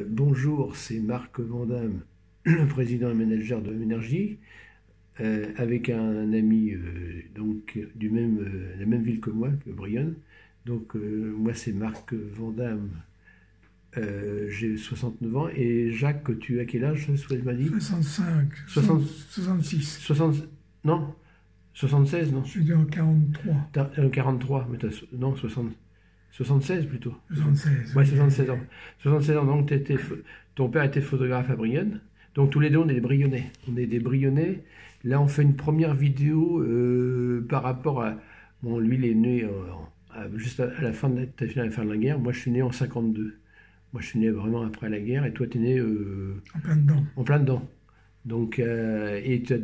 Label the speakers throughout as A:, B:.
A: Bonjour, c'est Marc Vandamme, le président et manager de Énergie, avec un ami donc la même ville que moi, que Brionne. Donc moi c'est Marc Vandamme, j'ai 69 ans et Jacques, tu as quel âge, Souhaite m'a dit?
B: 65,
A: 60,
B: 66.
A: 60, non? 76, non?
B: Je suis né en 43.
A: 43, mais non, 60, 76 plutôt.
B: 76.
A: Ouais,
B: Oui,
A: 76 ans. 76 ans, donc ton père était photographe à Brionne. Donc tous les deux, on est des Brionnais. On est des Brionnais. Là, on fait une première vidéo par rapport à... Bon, lui, il est né juste à la fin à la fin de la guerre. Moi, je suis né en 52. Moi, je suis né vraiment après la guerre. Et toi, tu es né
B: en plein dedans.
A: en plein dedans. Donc, et tu as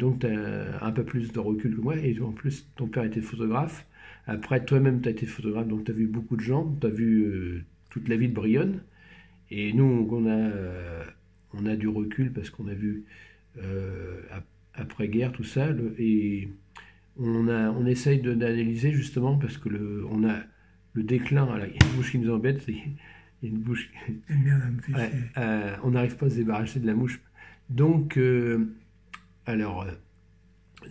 A: un peu plus de recul que moi. Et en plus, ton père était photographe. Après, toi-même, tu as été photographe. Donc, tu as vu beaucoup de gens. Tu as vu toute la vie de Brionne. Et nous, on a du recul parce qu'on a vu après-guerre tout ça. Et on essaye d'analyser justement parce que on a le déclin. Alors, il y a une mouche qui nous embête. Il y a une bouche.
B: J'aime bien me faire
A: Ouais,
B: chier.
A: on n'arrive pas à se débarrasser de la mouche. Donc, alors,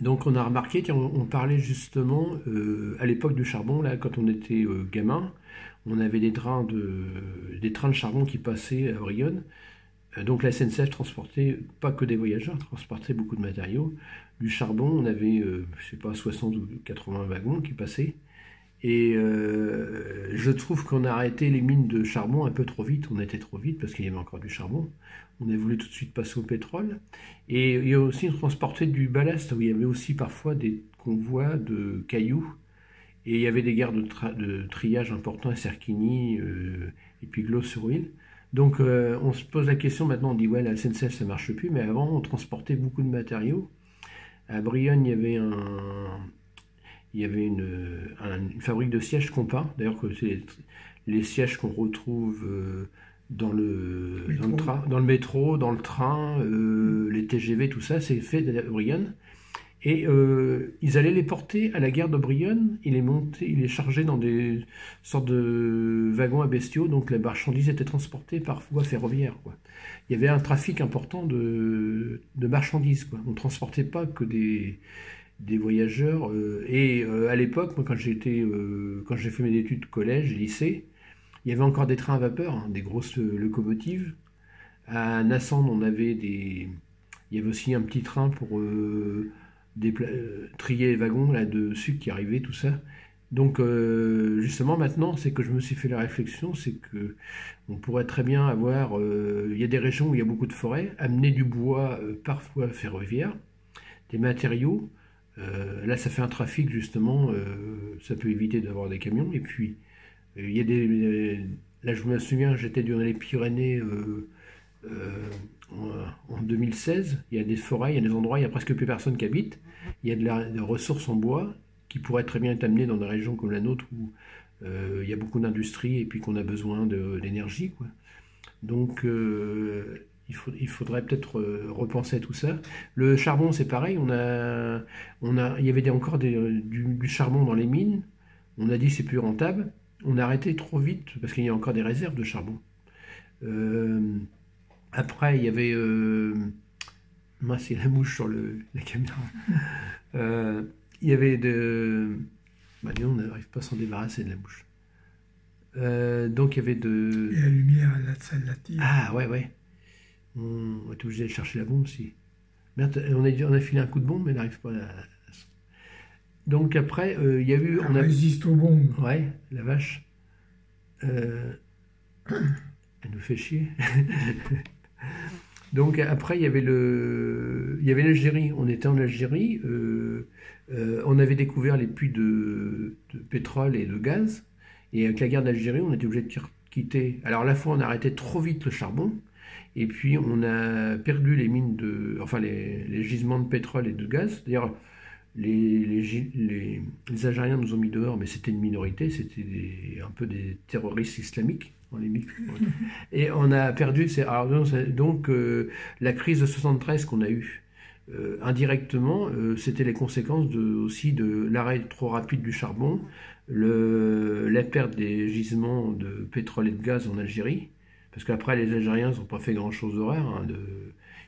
A: donc on a remarqué, tiens, on parlait justement à l'époque du charbon, là, quand on était gamin, on avait des trains de charbon qui passaient à Brionne. Donc la SNCF transportait pas que des voyageurs, transportait beaucoup de matériaux. Du charbon, on avait, je sais pas, 60 ou 80 wagons qui passaient. Et je trouve qu'on a arrêté les mines de charbon un peu trop vite. On était trop vite parce qu'il y avait encore du charbon. On a voulu tout de suite passer au pétrole. Et il y a aussi transporté du ballast où il y avait aussi parfois des convois de cailloux. Et il y avait des gares de triage importants à Serquigny et puis Glos-sur-Huile. Donc on se pose la question maintenant, on dit ouais, la SNCF ça marche plus, mais avant on transportait beaucoup de matériaux. À Brionne, il y avait une fabrique de sièges Compas. D'ailleurs, c'est les sièges qu'on retrouve dans le métro, dans le train, les TGV, tout ça, c'est fait à Brionne. Et ils allaient les porter à la gare de Brionne, ils les chargeaient dans des sortes de wagons à bestiaux, donc la marchandise était transportée par voie ferroviaire, quoi. Il y avait un trafic important de marchandises, quoi. On ne transportait pas que des voyageurs. À l'époque, moi, quand j'ai fait mes études de collège et lycée, il y avait encore des trains à vapeur, hein, des grosses locomotives. À Nassau, il y avait aussi un petit train pour trier les wagons là, de sucre qui arrivaient, tout ça. Donc, justement, maintenant, c'est que je me suis fait la réflexion, c'est que on pourrait très bien avoir... il y a des régions où il y a beaucoup de forêts, amener du bois parfois ferroviaire, des matériaux. Là, ça fait un trafic, justement, ça peut éviter d'avoir des camions. Et puis, il y a là, je me souviens, j'étais dans les Pyrénées en 2016. Il y a des forêts, il y a des endroits, il n'y a presque plus personne qui habite. Il y a des ressources en bois qui pourraient très bien être amenées dans des régions comme la nôtre où il y a beaucoup d'industrie et puis qu'on a besoin d'énergie, quoi. Donc, il faudrait peut-être repenser à tout ça. Le charbon, c'est pareil. Il y avait encore du charbon dans les mines. On a dit c'est plus rentable. On a arrêté trop vite parce qu'il y a encore des réserves de charbon. Euh, Après, il y avait... mince, il y a la mouche sur la caméra. Il y avait de... Bah, disons, on n'arrive pas à s'en débarrasser de la mouche. Donc il y avait de...
B: Et la lumière, ça l'attire.
A: Ah ouais, ouais. On est obligé d'aller chercher la bombe si. Merde, on a filé un coup de bombe, mais elle n'arrive pas à... Donc après, il y a eu...
B: Elle résiste aux bombes.
A: Ouais, la vache. Elle nous fait chier. Donc après, il y avait l'Algérie. On était en Algérie. On avait découvert les puits de pétrole et de gaz. Et avec la guerre d'Algérie, on était obligé de quitter. Alors à la fois, on a arrêté trop vite le charbon. Et puis, on a perdu enfin, les gisements de pétrole et de gaz. D'ailleurs, les Algériens nous ont mis dehors, mais c'était une minorité. C'était un peu des terroristes islamiques. On les mit. Et on a perdu. Donc, la crise de 73 qu'on a eue, indirectement, c'était les conséquences aussi de l'arrêt trop rapide du charbon, la perte des gisements de pétrole et de gaz en Algérie, Parce qu'après, les Algériens n'ont pas fait grand-chose d'horaire.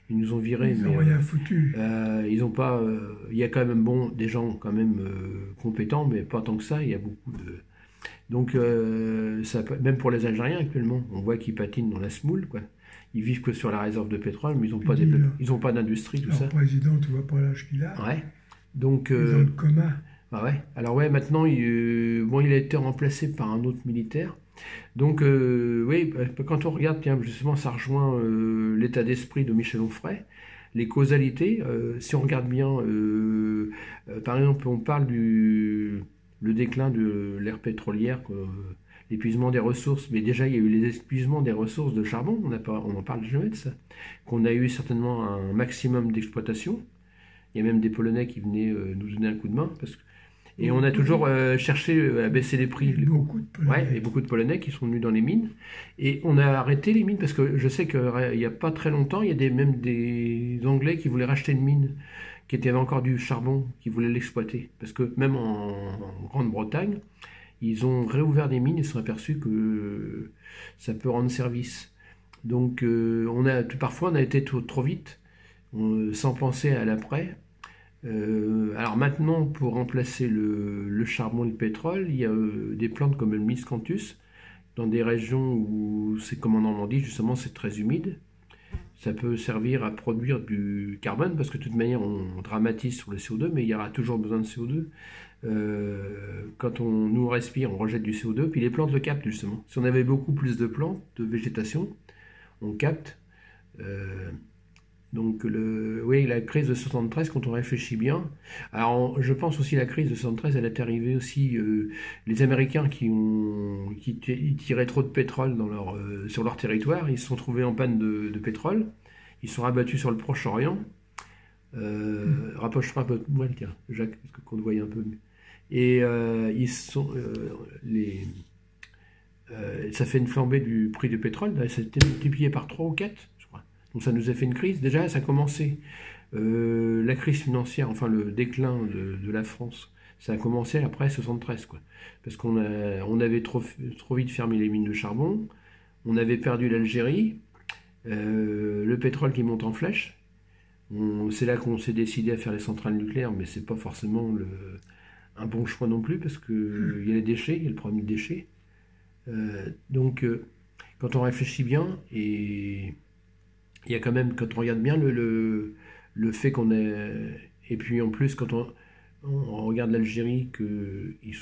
A: Ils nous ont virés,
B: Ils
A: mais
B: n'ont rien foutu.
A: ils ont pas. Il y a quand même des gens quand même compétents, mais pas tant que ça. Il y a beaucoup de. Donc, même pour les Algériens actuellement, on voit qu'ils patinent dans la semoule, quoi. Ils vivent que sur la réserve de pétrole, mais ils ont pas d'industrie, tout
B: Leur
A: ça.
B: président, tu vois pas l'âge qu'il a.
A: Ouais. Donc,
B: Il est dans le coma.
A: ah ouais. Alors ouais, maintenant, il a été remplacé par un autre militaire. Donc, oui, quand on regarde, tiens, justement, ça rejoint l'état d'esprit de Michel Onfray, les causalités. Si on regarde bien, par exemple, on parle le déclin de l'ère pétrolière, l'épuisement des ressources, mais déjà il y a eu les épuisements des ressources de charbon, on n'en parle jamais de ça, qu'on a eu certainement un maximum d'exploitation. Il y a même des Polonais qui venaient nous donner un coup de main, et on a toujours cherché à baisser les prix.
B: Il y a beaucoup de Polonais.
A: Ouais, et beaucoup de Polonais qui sont venus dans les mines. Et on a arrêté les mines parce que je sais qu'il n'y a pas très longtemps, il y a même des Anglais qui voulaient racheter une mine qui avait encore du charbon, qui voulaient l'exploiter. Parce que même en Grande-Bretagne, ils ont réouvert des mines et se sont aperçus que ça peut rendre service. Donc parfois on a été trop vite, sans penser à l'après. Alors maintenant, pour remplacer le charbon et le pétrole, il y a des plantes comme le miscanthus, dans des régions où c'est comme en Normandie, justement, c'est très humide. Ça peut servir à produire du carbone, parce que de toute manière, on dramatise sur le CO2, mais il y aura toujours besoin de CO2. Quand nous respire, on rejette du CO2, puis les plantes le captent, justement. Si on avait beaucoup plus de plantes, de végétation, on capte. Donc, oui, la crise de 73, quand on réfléchit bien. Alors, je pense aussi la crise de 73, elle est arrivée aussi. Les Américains qui tiraient trop de pétrole sur leur territoire, ils se sont trouvés en panne de pétrole. Ils sont rabattus sur le Proche-Orient. Rapproche-toi un peu de moi, tiens, Jacques, parce qu'on te voyait un peu mieux. Et ça fait une flambée du prix du pétrole. Ça a été multiplié par 3 ou 4, je crois. Donc ça nous a fait une crise. Déjà, ça a commencé. La crise financière, enfin le déclin de la France, ça a commencé après 73, quoi. Parce qu'on avait trop vite fermé les mines de charbon. On avait perdu l'Algérie. Le pétrole qui monte en flèche. C'est là qu'on s'est décidé à faire les centrales nucléaires, mais c'est pas forcément un bon choix non plus, parce qu'il y a les déchets, il y a le problème des déchets. Donc, quand on réfléchit bien, et il y a quand même, quand on regarde bien le fait qu'on est. Et puis en plus, quand on regarde l'Algérie, ils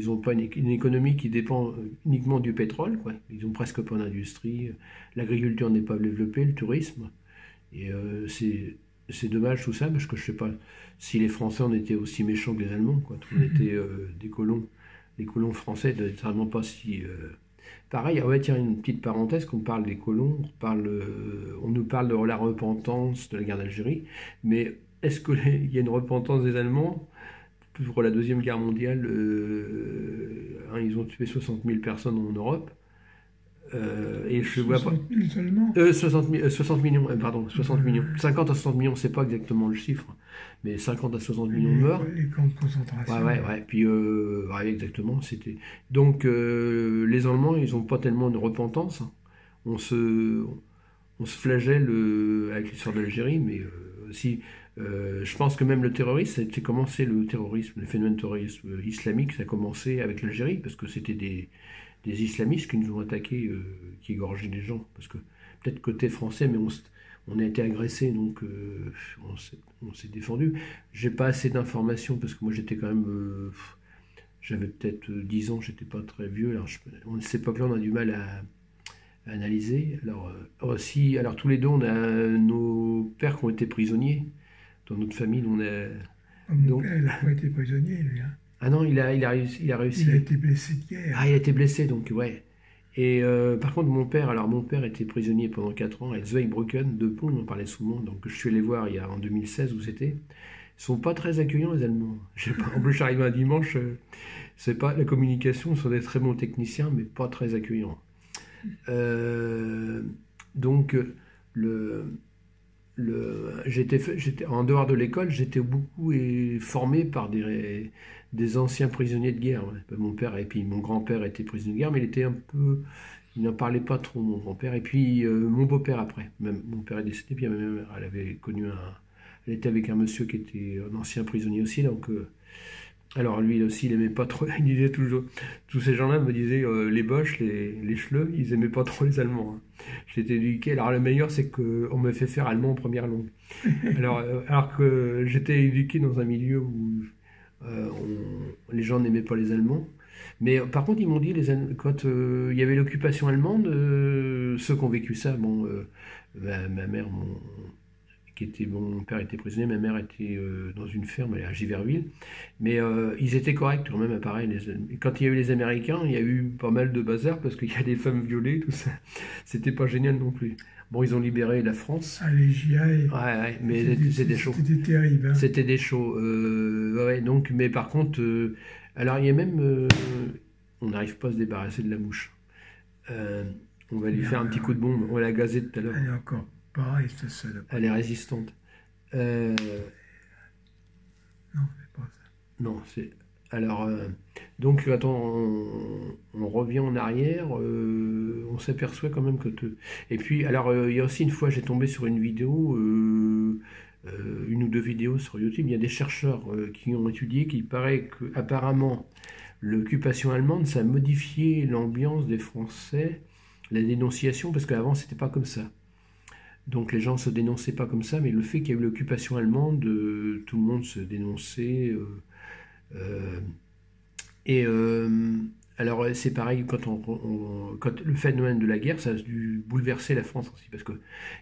A: n'ont pas une économie qui dépend uniquement du pétrole, quoi. Ils n'ont presque pas d'industrie. L'agriculture n'est pas développée, le tourisme. Et c'est dommage tout ça, parce que je ne sais pas si les Français en étaient aussi méchants que les Allemands, quoi. On était des colons. Les colons français n'étaient vraiment pas si. Pareil, ah ouais, tiens, une petite parenthèse, qu'on parle des colons, on nous parle de la repentance de la guerre d'Algérie, mais est-ce qu'il y a une repentance des Allemands pour la Deuxième Guerre mondiale? Ils ont tué 60 000 personnes en Europe. Et je vois pas.
B: 60 000 seulement.
A: 60 millions, pardon, 60 millions. 50 à 60 millions, c'est pas exactement le chiffre, mais 50 à 60 millions de morts.
B: Les camps de concentration.
A: Ouais. Puis, ouais, exactement. Donc, les Allemands, ils n'ont pas tellement de repentance, hein. On se flagelle avec l'histoire d'Algérie, mais aussi, je pense que même le terrorisme, ça a commencé, le phénomène terrorisme islamique, ça a commencé avec l'Algérie, parce que c'était des islamistes qui nous ont attaqués, qui égorgeaient les gens. Parce que peut-être côté français, mais on a été agressés, donc on s'est défendu. J'ai pas assez d'informations, parce que moi j'étais quand même. J'avais peut-être 10 ans, j'étais pas très vieux. Alors à cette époque-là, on a du mal à analyser. Alors, alors tous les deux, on a nos pères qui ont été prisonniers. Dans notre famille, on a.
B: Mon père, il n'a pas été prisonnier, lui. Hein.
A: Ah non, il a réussi.
B: Il a été blessé de guerre.
A: Ah, il a été blessé, donc ouais. Et par contre, mon père était prisonnier pendant 4 ans à Zweibrücken, de Pont, on en parlait souvent. Donc je suis allé voir en 2016 où c'était. Ils sont pas très accueillants, les Allemands. Je sais pas, en plus, j'arrive un dimanche, c'est pas la communication, ils sont des très bons techniciens, mais pas très accueillants. Donc, j'étais en dehors de l'école, j'étais beaucoup formé par des anciens prisonniers de guerre. Ouais. Mon père et puis mon grand-père étaient prisonniers de guerre, mais il était un peu, il n'en parlait pas trop, mon grand-père. Et puis mon beau-père après. Même, mon père est décédé, puis ma mère, elle avait connu elle était avec un monsieur qui était un ancien prisonnier aussi, donc alors lui aussi, il aimait pas trop, il disait toujours, tous ces gens-là me disaient, les Boches, les Schleux, ils aimaient pas trop les Allemands, hein. J'étais éduqué, alors le meilleur c'est qu'on me fait faire allemand en première langue. Alors que j'étais éduqué dans un milieu où les gens n'aimaient pas les Allemands. Mais par contre, ils m'ont dit, quand il y avait l'occupation allemande, ceux qui ont vécu ça, bon, ma mère, mon père était prisonnier, ma mère était dans une ferme à Giverville, mais ils étaient corrects quand même, pareil. Quand il y a eu les Américains, il y a eu pas mal de bazar parce qu'il y a des femmes violées, tout ça. C'était pas génial non plus. Bon, ils ont libéré la France.
B: Ah, les GI,
A: Ouais, mais c'était chaud.
B: c'était terrible. Hein.
A: C'était des shows. Ouais, donc, mais par contre, alors il y a même, on n'arrive pas à se débarrasser de la mouche. Euh, on va lui faire un petit coup de bombe. On va la gazer tout à l'heure.
B: Elle est encore pareille, cette salope.
A: Elle est résistante. Euh,
B: Non, c'est pas ça.
A: non, c'est. Alors, donc, attends, on revient en arrière. On s'aperçoit quand même que. Et puis, alors, il y a aussi une fois, j'ai tombé sur une vidéo, une ou deux vidéos sur YouTube. Il y a des chercheurs qui ont étudié qu'il paraît qu'apparemment, l'occupation allemande, ça a modifié l'ambiance des Français, la dénonciation, parce qu'avant, c'était pas comme ça. Donc les gens se dénonçaient pas comme ça, mais le fait qu'il y ait eu l'occupation allemande, tout le monde se dénonçait. Euh, et alors c'est pareil quand le phénomène de la guerre, ça a dû bouleverser la France aussi, parce que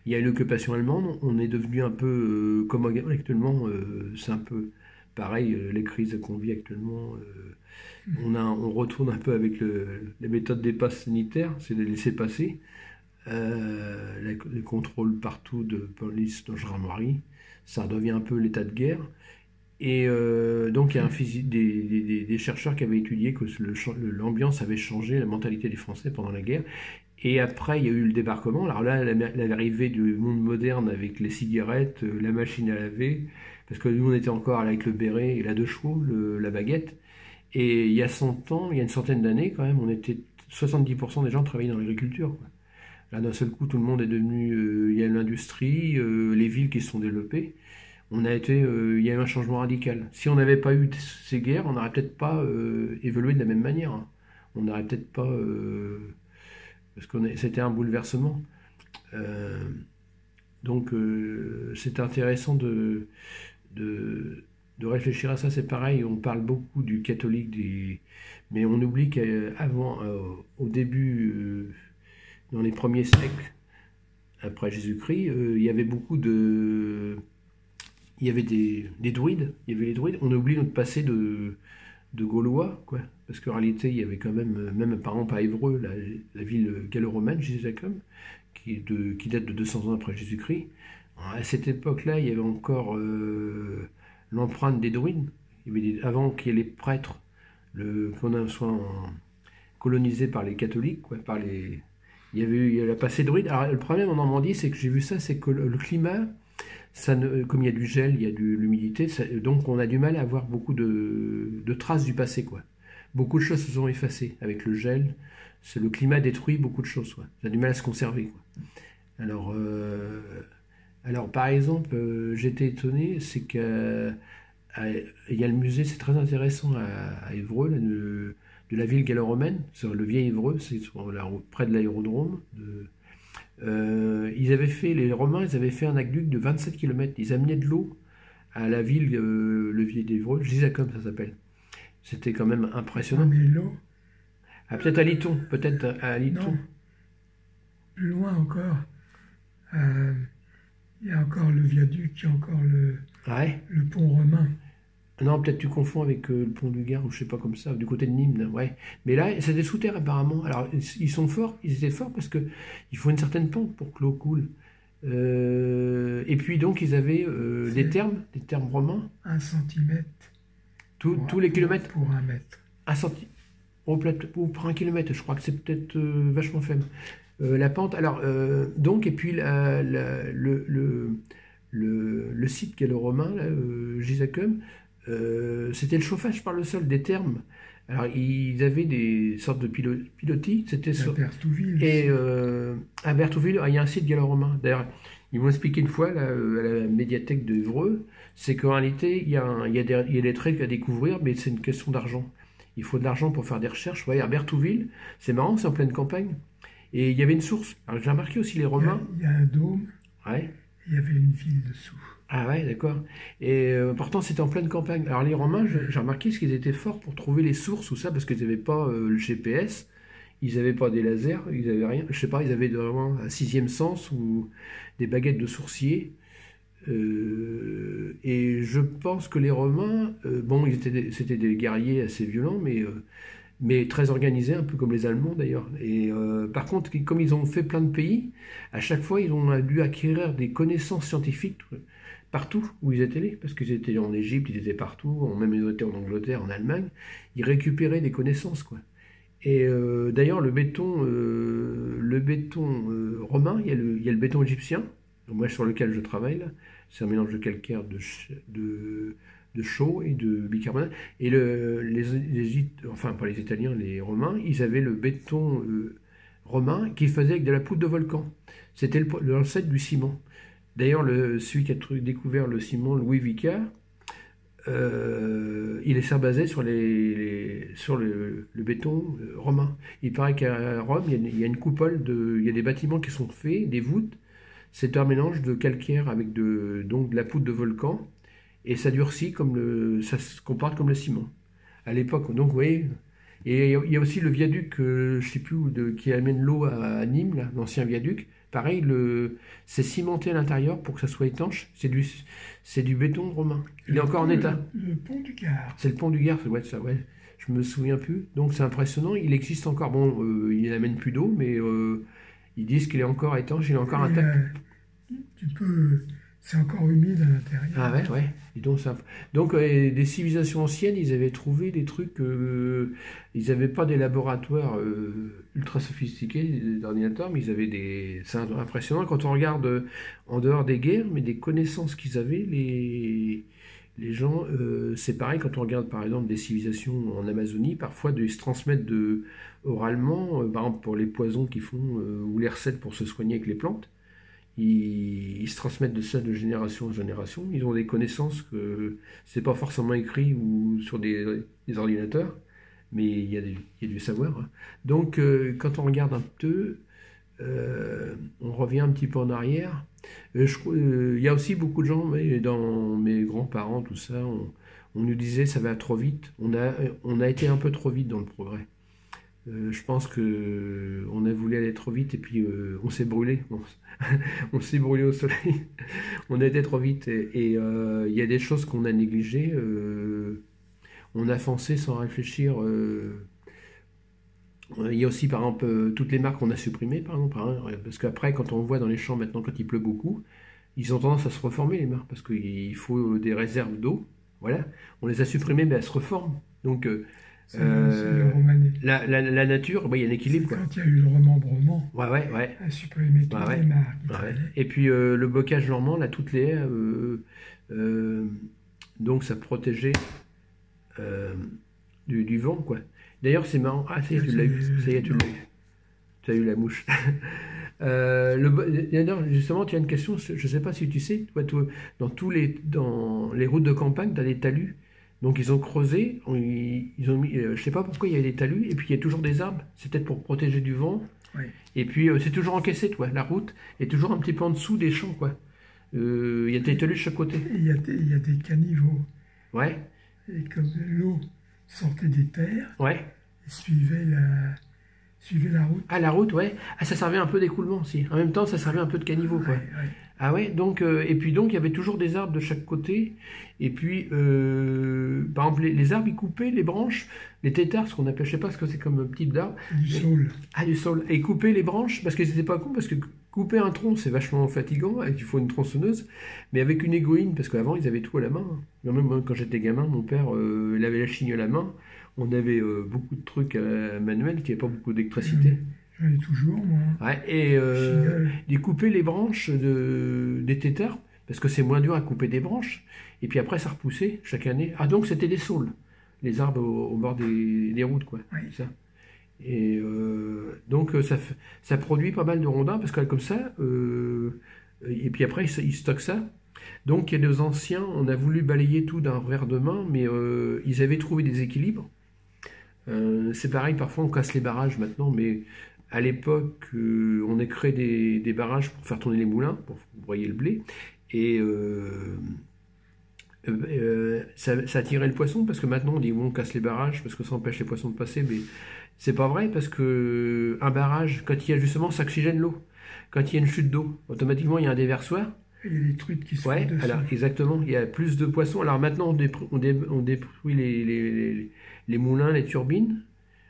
A: il y a eu l'occupation allemande, on est devenu un peu comme actuellement, c'est un peu pareil, les crises qu'on vit actuellement. On retourne un peu avec les méthodes des passes sanitaires, c'est de laisser passer. Les contrôles partout de police, de gendarmerie, ça devient un peu l'état de guerre. Et donc il y a des chercheurs qui avaient étudié que l'ambiance avait changé, la mentalité des Français pendant la guerre. Et après, il y a eu le débarquement. Alors là, l'arrivée du monde moderne avec les cigarettes, la machine à laver, parce que nous, on était encore avec le béret et la deux chevaux, la baguette. Et il y a 100 ans, il y a une centaine d'années quand même, on était 70% des gens travaillaient dans l'agriculture, quoi. Là, d'un seul coup, tout le monde est devenu. Il y a l'industrie, les villes qui se sont développées. Il y a eu un changement radical. Si on n'avait pas eu ces guerres, on n'aurait peut-être pas évolué de la même manière, hein. On n'aurait peut-être pas. Parce que c'était un bouleversement. Euh, donc, c'est intéressant de réfléchir à ça. C'est pareil, on parle beaucoup du catholique, mais on oublie qu'avant, au début. Dans les premiers siècles après Jésus-Christ, il y avait beaucoup il y avait des druides, il y avait les druides. On oublie notre passé de Gaulois, quoi. Parce qu'en réalité, il y avait quand même par exemple à Évreux, la ville gallo-romaine, Gisacum, qui date de 200 ans après Jésus-Christ. À cette époque-là, il y avait encore l'empreinte des druides. Avant qu'il y ait les prêtres, qu'on soit colonisé par les catholiques, quoi, il y avait eu la passée druide. Alors, le problème en Normandie, c'est que j'ai vu ça, c'est que le climat, comme il y a du gel, il y a de l'humidité, donc on a du mal à avoir beaucoup de traces du passé, quoi. Beaucoup de choses se sont effacées avec le gel. Le climat détruit beaucoup de choses, quoi. Ça a du mal à se conserver, quoi. Alors par exemple, j'étais étonné, c'est qu'il y a le musée, c'est très intéressant à Évreux, là, de la ville gallo-romaine, sur le vieil Évreux, c'est près de l'aérodrome. Les Romains, ils avaient fait un aqueduc de 27 km. Ils amenaient de l'eau à la ville, le vieil Évreux, Gisacum ça s'appelle. C'était quand même impressionnant.
B: Mais l'eau.
A: Ah, peut-être à Lyton.
B: Non. Plus loin encore, il y a encore le viaduc, il y a encore le pont romain.
A: Non, peut-être tu confonds avec le pont du Gard ou je sais pas comme ça, du côté de Nîmes, ouais. Mais là, c'est des sous-terres apparemment. Alors, ils étaient forts parce que il faut une certaine pente pour que l'eau coule. Et puis donc, ils avaient des termes romains.
B: 1 centimètre.
A: Tous les kilomètres.
B: Pour 1 mètre.
A: 1 centimètre. Ou pour 1 kilomètre, je crois que c'est peut-être vachement faible. La pente. Alors, donc, et puis le site gallo-romain, Gisacum, c'était le chauffage par le sol des thermes. Alors, ils avaient des sortes de pilotis, c'était
B: À
A: sur...
B: Berthouville
A: Et
B: aussi.
A: à Berthouville, il y a un site gallo-romain. D'ailleurs, ils m'ont expliqué une fois là, à la médiathèque de Évreux, c'est qu'en réalité, il y a des traits à découvrir, mais c'est une question d'argent. Il faut de l'argent pour faire des recherches. Vous voyez, à Berthouville, c'est marrant, c'est en pleine campagne. Et il y avait une source. Alors, j'ai remarqué aussi les Romains.
B: Il y a un dôme,
A: Ouais.
B: et il y avait une ville dessous.
A: Ah ouais, d'accord. Et pourtant, c'était en pleine campagne. Alors, les Romains, j'ai remarqué ce qu'ils étaient forts pour trouver les sources ou ça, parce qu'ils n'avaient pas le GPS. Ils n'avaient pas des lasers, ils n'avaient rien. Je sais pas, ils avaient vraiment un sixième sens ou des baguettes de sourcier. Et je pense que les Romains, bon, c'était des guerriers assez violents, mais très organisés, un peu comme les Allemands d'ailleurs. Et par contre, comme ils ont fait plein de pays, à chaque fois, ils ont dû acquérir des connaissances scientifiques partout où ils étaient allés, parce qu'ils étaient en Égypte, ils étaient partout, même ils étaient en Angleterre, en Allemagne. Ils récupéraient des connaissances, quoi. Et d'ailleurs, le béton romain, il y a le béton égyptien, moi sur lequel je travaille là. C'est un mélange de calcaire, de chaux et de bicarbonate. Et enfin pas les Italiens, les Romains, ils avaient le béton romain qu'ils faisaient avec de la poudre de volcan. C'était l'ancêtre du ciment. D'ailleurs, celui qui a découvert le ciment, Louis Vicat, il s'est basé sur le béton romain. Il paraît qu'à Rome, il y a une coupole, il y a des bâtiments qui sont faits, des voûtes. C'est un mélange de calcaire avec donc de la poudre de volcan, et ça durcit ça se comporte comme le ciment. À l'époque, donc vous voyez. Et il y a aussi le viaduc, je ne sais plus qui amène l'eau à Nîmes, là, l'ancien viaduc. Pareil, c'est cimenté à l'intérieur pour que ça soit étanche. C'est du béton romain. Il est encore en état.
B: Le pont du Gard.
A: C'est le pont du Gard, ça doit être ça, ouais. Je me souviens plus. Donc c'est impressionnant. Il existe encore. Bon, il n'amène plus d'eau, mais ils disent qu'il est encore étanche, il est encore intact.
B: C'est encore humide à l'intérieur.
A: Ah ouais, ouais. Et donc des civilisations anciennes, ils avaient trouvé des trucs. Ils n'avaient pas des laboratoires ultra sophistiqués d'ordinateurs, mais ils avaient des. C'est impressionnant quand on regarde en dehors des guerres, mais des connaissances qu'ils avaient, les gens. C'est pareil quand on regarde par exemple des civilisations en Amazonie, parfois ils se transmettent oralement, par exemple pour les poisons qu'ils font ou les recettes pour se soigner avec les plantes. Ils se transmettent de ça de génération en génération. Ils ont des connaissances que c'est pas forcément écrit ou sur des ordinateurs, mais il y a du savoir, hein. Donc, quand on regarde un peu, on revient un petit peu en arrière. Il y a aussi beaucoup de gens, dans mes grands-parents, tout ça, on nous disait ça va trop vite. On a été un peu trop vite dans le progrès. Je pense que on a voulu aller trop vite et puis on s'est brûlé. On s'est brûlé au soleil. On a été trop vite et il y a des choses qu'on a négligées. On a foncé sans réfléchir. Il y a aussi par exemple toutes les marques qu'on a supprimées par exemple, hein, parce qu'après quand on voit dans les champs maintenant quand il pleut beaucoup, ils ont tendance à se reformer les marques parce qu'il faut des réserves d'eau. Voilà, on les a supprimées mais elles se reforment. Donc
B: c'est le romané.
A: La nature, il y a un équilibre.
B: C'est quand il y a eu le remembrement.
A: Ouais.
B: À supprimer toutes les marques.
A: Ouais. Et puis le bocage normand, là, toutes les haies, donc ça protégeait du vent, quoi. D'ailleurs, c'est marrant. Ah, ça y est, tu l'as eu. Ça y est, tu l'as eu. Tu as eu la mouche. D'ailleurs, justement, tu as une question, je ne sais pas si tu sais, toi, dans les routes de campagne, tu as des talus. Donc ils ont creusé, ils ont mis, je sais pas pourquoi il y a des talus, et puis il y a toujours des arbres, c'est peut-être pour protéger du vent.
B: Oui.
A: Et puis c'est toujours encaissé, la route est toujours un petit peu en dessous des champs, quoi. Il y a des talus de chaque côté.
B: Il y a des caniveaux.
A: Ouais.
B: Et comme l'eau sortait des terres,
A: ouais.
B: Suivait la route.
A: Ah, la route, ouais. Ah, ça servait un peu d'écoulement aussi. En même temps, ça servait un peu de caniveau, quoi.
B: Ouais.
A: Ah ouais, donc, et puis donc, il y avait toujours des arbres de chaque côté. Et puis, par exemple, les arbres, ils coupaient les branches, les têtards, ce qu'on appelle, je sais pas ce que c'est comme type d'arbre.
B: Du saule.
A: Ah, du saule. Et ils coupaient les branches, parce qu'ils n'étaient pas cons, parce que couper un tronc, c'est vachement fatigant, il faut une tronçonneuse, mais avec une égoïne, parce qu'avant, ils avaient tout à la main. Même moi, quand j'étais gamin, mon père, il avait la chigne à la main. On avait beaucoup de trucs manuels, qui n'avaient pas beaucoup d'électricité.
B: J'en ai toujours, moi.
A: Ouais, et ils coupaient les branches des têtards, parce que c'est moins dur à couper des branches. Et puis après, ça repoussait chaque année. Ah, donc c'était des saules. les arbres au bord des routes, quoi.
B: Oui.
A: C'est ça. Et donc ça produit pas mal de rondins parce que comme ça, et puis après ils stockent ça. Donc il y a des anciens, on a voulu balayer tout d'un revers de main, mais ils avaient trouvé des équilibres. C'est pareil, parfois on casse les barrages maintenant, mais à l'époque on a créé des barrages pour faire tourner les moulins, pour broyer le blé, et ça attirait le poisson parce que maintenant on dit bon, on casse les barrages parce que ça empêche les poissons de passer, mais c'est pas vrai parce que un barrage, quand il y a justement, ça oxygène l'eau. Quand il y a une chute d'eau, automatiquement il y a un déversoir.
B: Il y a des trucs qui se
A: Ouais,
B: font dessus.
A: alors exactement, il y a plus de poissons. Alors maintenant on détruit les moulins, les turbines.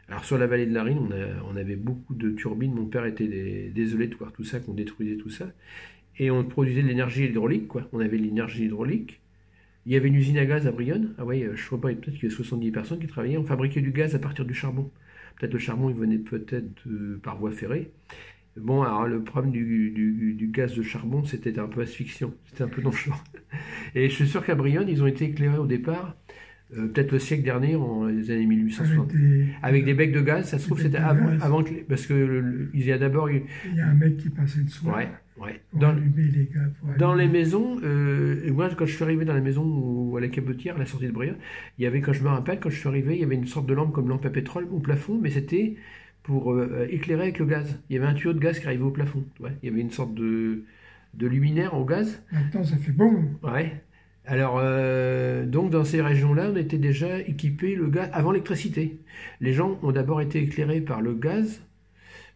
A: Alors sur la vallée de la Rhine, on avait beaucoup de turbines. Mon père était désolé de voir tout ça, qu'on détruisait tout ça. Et on produisait de l'énergie hydraulique, quoi. On avait de l'énergie hydraulique. Il y avait une usine à gaz à Brionne. Ah ouais, je ne sais pas, peut-être qu'il y a 70 personnes qui travaillaient. On fabriquait du gaz à partir du charbon. Peut-être le charbon, il venait peut-être par voie ferrée. Bon, alors le problème du gaz de charbon, c'était un peu asphyxiant. C'était un peu dangereux. Et je suis sûr qu'à Brionne, ils ont été éclairés au départ, peut-être le siècle dernier, en les années 1860. Avec des becs de gaz, ça se trouve, c'était avant que... Parce qu'il y a d'abord...
B: Il y a un mec qui passait le soir.
A: Ouais.
B: Dans
A: les maisons, moi quand je suis arrivé dans la maison ou à la Cabotière, à la sortie de Brionne, il y avait, quand je me rappelle, quand je suis arrivé, il y avait une sorte de lampe comme lampe à pétrole au plafond, mais c'était pour éclairer avec le gaz. Il y avait un tuyau de gaz qui arrivait au plafond. Ouais. Il y avait une sorte de luminaire au gaz.
B: Maintenant, ça fait bon.
A: Ouais. Alors, donc dans ces régions-là, on était déjà équipés le gaz avant l'électricité. Les gens ont d'abord été éclairés par le gaz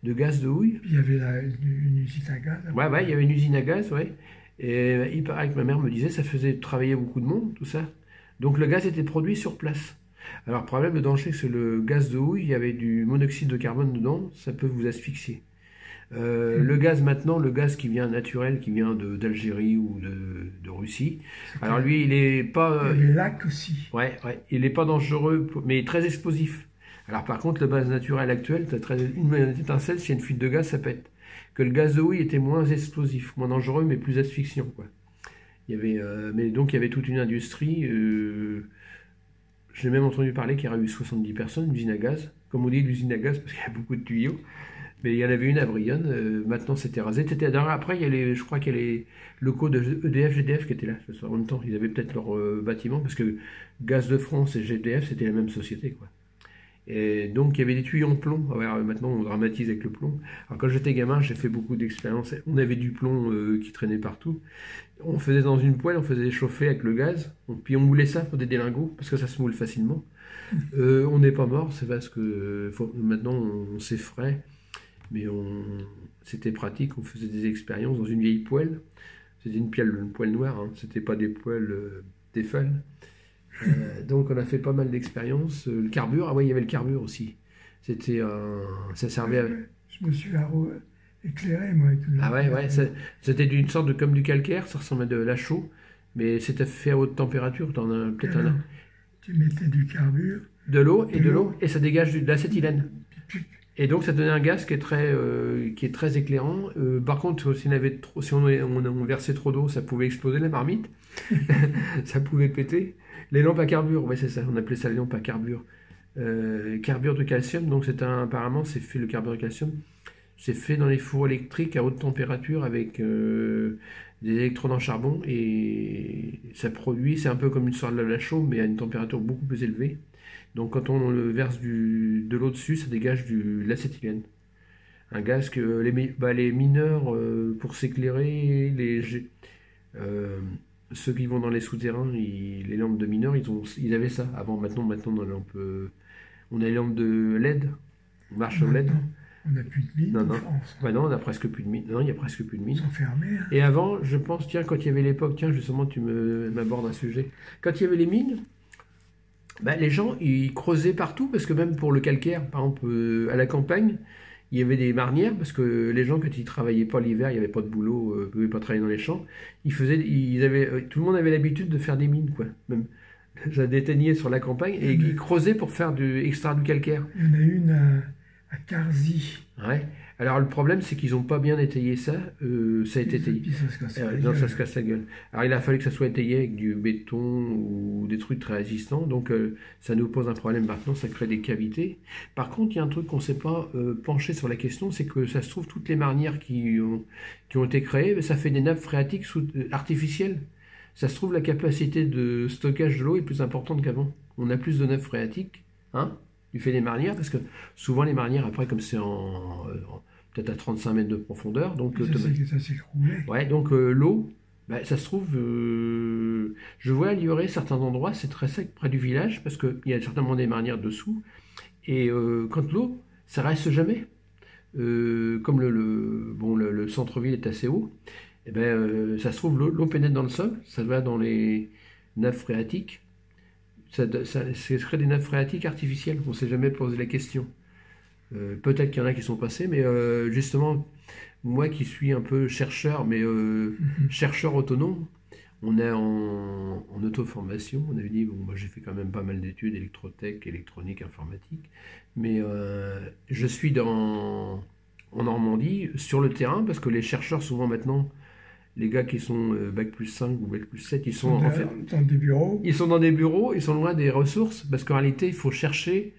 A: de houille.
B: Il y avait une usine à gaz.
A: Ouais, il y avait une usine à gaz, ouais. Et il paraît que ma mère me disait, ça faisait travailler beaucoup de monde, tout ça. Donc le gaz était produit sur place. Alors, problème, le danger, c'est le gaz de houille, il y avait du monoxyde de carbone dedans, ça peut vous asphyxier. Le gaz maintenant, le gaz qui vient naturel, qui vient d'Algérie ou de Russie. Alors lui, il est pas...
B: Il y avait lac aussi.
A: Ouais, il n'est pas dangereux, mais très explosif. Alors par contre, le gaz naturel actuel, une étincelle, s'il y a une fuite de gaz, ça pète. Que le gaz de houille était moins explosif, moins dangereux, mais plus asphyxiant, quoi. Il y avait, mais donc il y avait toute une industrie. J'ai même entendu parler qu'il y aurait eu 70 personnes, une usine à gaz. Comme on dit, l'usine à gaz, parce qu'il y a beaucoup de tuyaux. Mais il y en avait une à Brionne, maintenant c'était rasé. Après, je crois qu'il y a les locaux de EDF, GDF qui étaient là. En même temps, ils avaient peut-être leur bâtiment, parce que Gaz de France et GDF, c'était la même société, quoi. Et donc, il y avait des tuyaux en plomb. Alors, maintenant, on dramatise avec le plomb. Alors, quand j'étais gamin, j'ai fait beaucoup d'expériences. On avait du plomb qui traînait partout. On faisait dans une poêle, on faisait chauffer avec le gaz. Puis on moulait ça pour des délingots, parce que ça se moule facilement. On n'est pas mort, c'est parce que maintenant, on s'effraie. Mais c'était pratique, on faisait des expériences dans une vieille poêle. C'était une poêle noire, hein. C'était pas des poêles Tefal. Donc on a fait pas mal d'expériences. Le carbure, ah ouais, il y avait le carbure aussi. Ça servait à...
B: Je me suis éclairé, moi. Avec
A: ah ouais, c'était d'une sorte comme du calcaire, ça ressemblait à de la chaux, mais c'était fait à haute température.
B: Tu mettais du carbure.
A: De l'eau, et ça dégage de l'acétylène. Et donc ça donnait un gaz qui est très éclairant. Par contre, si on versait trop d'eau, ça pouvait exploser la marmite. Ça pouvait péter. Les lampes à carbure, ouais, c'est ça, on appelait ça les lampes à carbure. Carbure de calcium, donc apparemment c'est fait, le carbure de calcium, c'est fait dans les fours électriques à haute température avec des électrodes en charbon, et ça produit, c'est un peu comme une sorte de lave à chaud, mais à une température beaucoup plus élevée. Donc quand on verse de l'eau dessus, ça dégage de l'acétylène. Un gaz que les mineurs, pour s'éclairer, ceux qui vont dans les souterrains, les lampes de mineurs, ils avaient ça. Maintenant dans les lampes, on a les lampes de LED, on marche au LED.
B: On n'a plus de mines en France.
A: Non, on a presque plus de mines. Non, il n'y a presque plus de mines.
B: Ils sont fermés. Hein.
A: Et avant, je pense, quand il y avait l'époque, justement, tu m'abordes un sujet. Quand il y avait les mines, les gens, ils creusaient partout, parce que même pour le calcaire, par exemple, à la campagne, il y avait des marnières, parce que les gens, quand ils ne travaillaient pas l'hiver, il n'y avait pas de boulot, ils ne pouvaient pas travailler dans les champs, tout le monde avait l'habitude de faire des mines, quoi. Même, ça déteignait sur la campagne, et ils creusaient pour extraire du calcaire.
B: Il y en a une à Carzy.
A: Ouais. Alors le problème, c'est qu'ils n'ont pas bien étayé ça. Ça a été étayé.
B: Puis ça se casse la
A: Non, ça
B: gueule.
A: se casse la gueule. Alors il a fallu que ça soit étayé avec du béton ou des trucs très résistants. Donc ça nous pose un problème maintenant, ça crée des cavités. Par contre, il y a un truc qu'on ne s'est pas penché sur la question, c'est que ça se trouve, toutes les marnières qui ont été créées, ben, ça fait des nappes phréatiques artificielles. Ça se trouve, la capacité de stockage de l'eau est plus importante qu'avant. On a plus de nappes phréatiques, hein, du fait des marnières, parce que souvent les marnières, après, comme c'est peut-être à 35 mètres de profondeur, donc
B: Ça s'écroulait.
A: ouais, donc l'eau, bah, ça se trouve, je vois à Lioré certains endroits, c'est très sec près du village, parce qu'il y a certainement des marnières dessous, et quand l'eau, ça reste jamais. Comme bon, le centre-ville est assez haut, et ben, ça se trouve, l'eau pénètre dans le sol, ça va dans les nappes phréatiques, ça crée des nappes phréatiques artificielles, on ne s'est jamais posé la question. Peut-être qu'il y en a qui sont passés, mais justement, moi qui suis un peu chercheur, mais chercheur autonome, on est en auto-formation. On avait dit, bon, moi j'ai fait quand même pas mal d'études, électrotech, électronique, informatique, mais je suis en Normandie, sur le terrain, parce que les chercheurs, souvent maintenant, les gars qui sont bac plus 5 ou bac plus 7, ils sont en fait,
B: dans des bureaux.
A: ils sont dans des bureaux, ils sont loin des ressources, parce qu'en réalité, il faut chercher.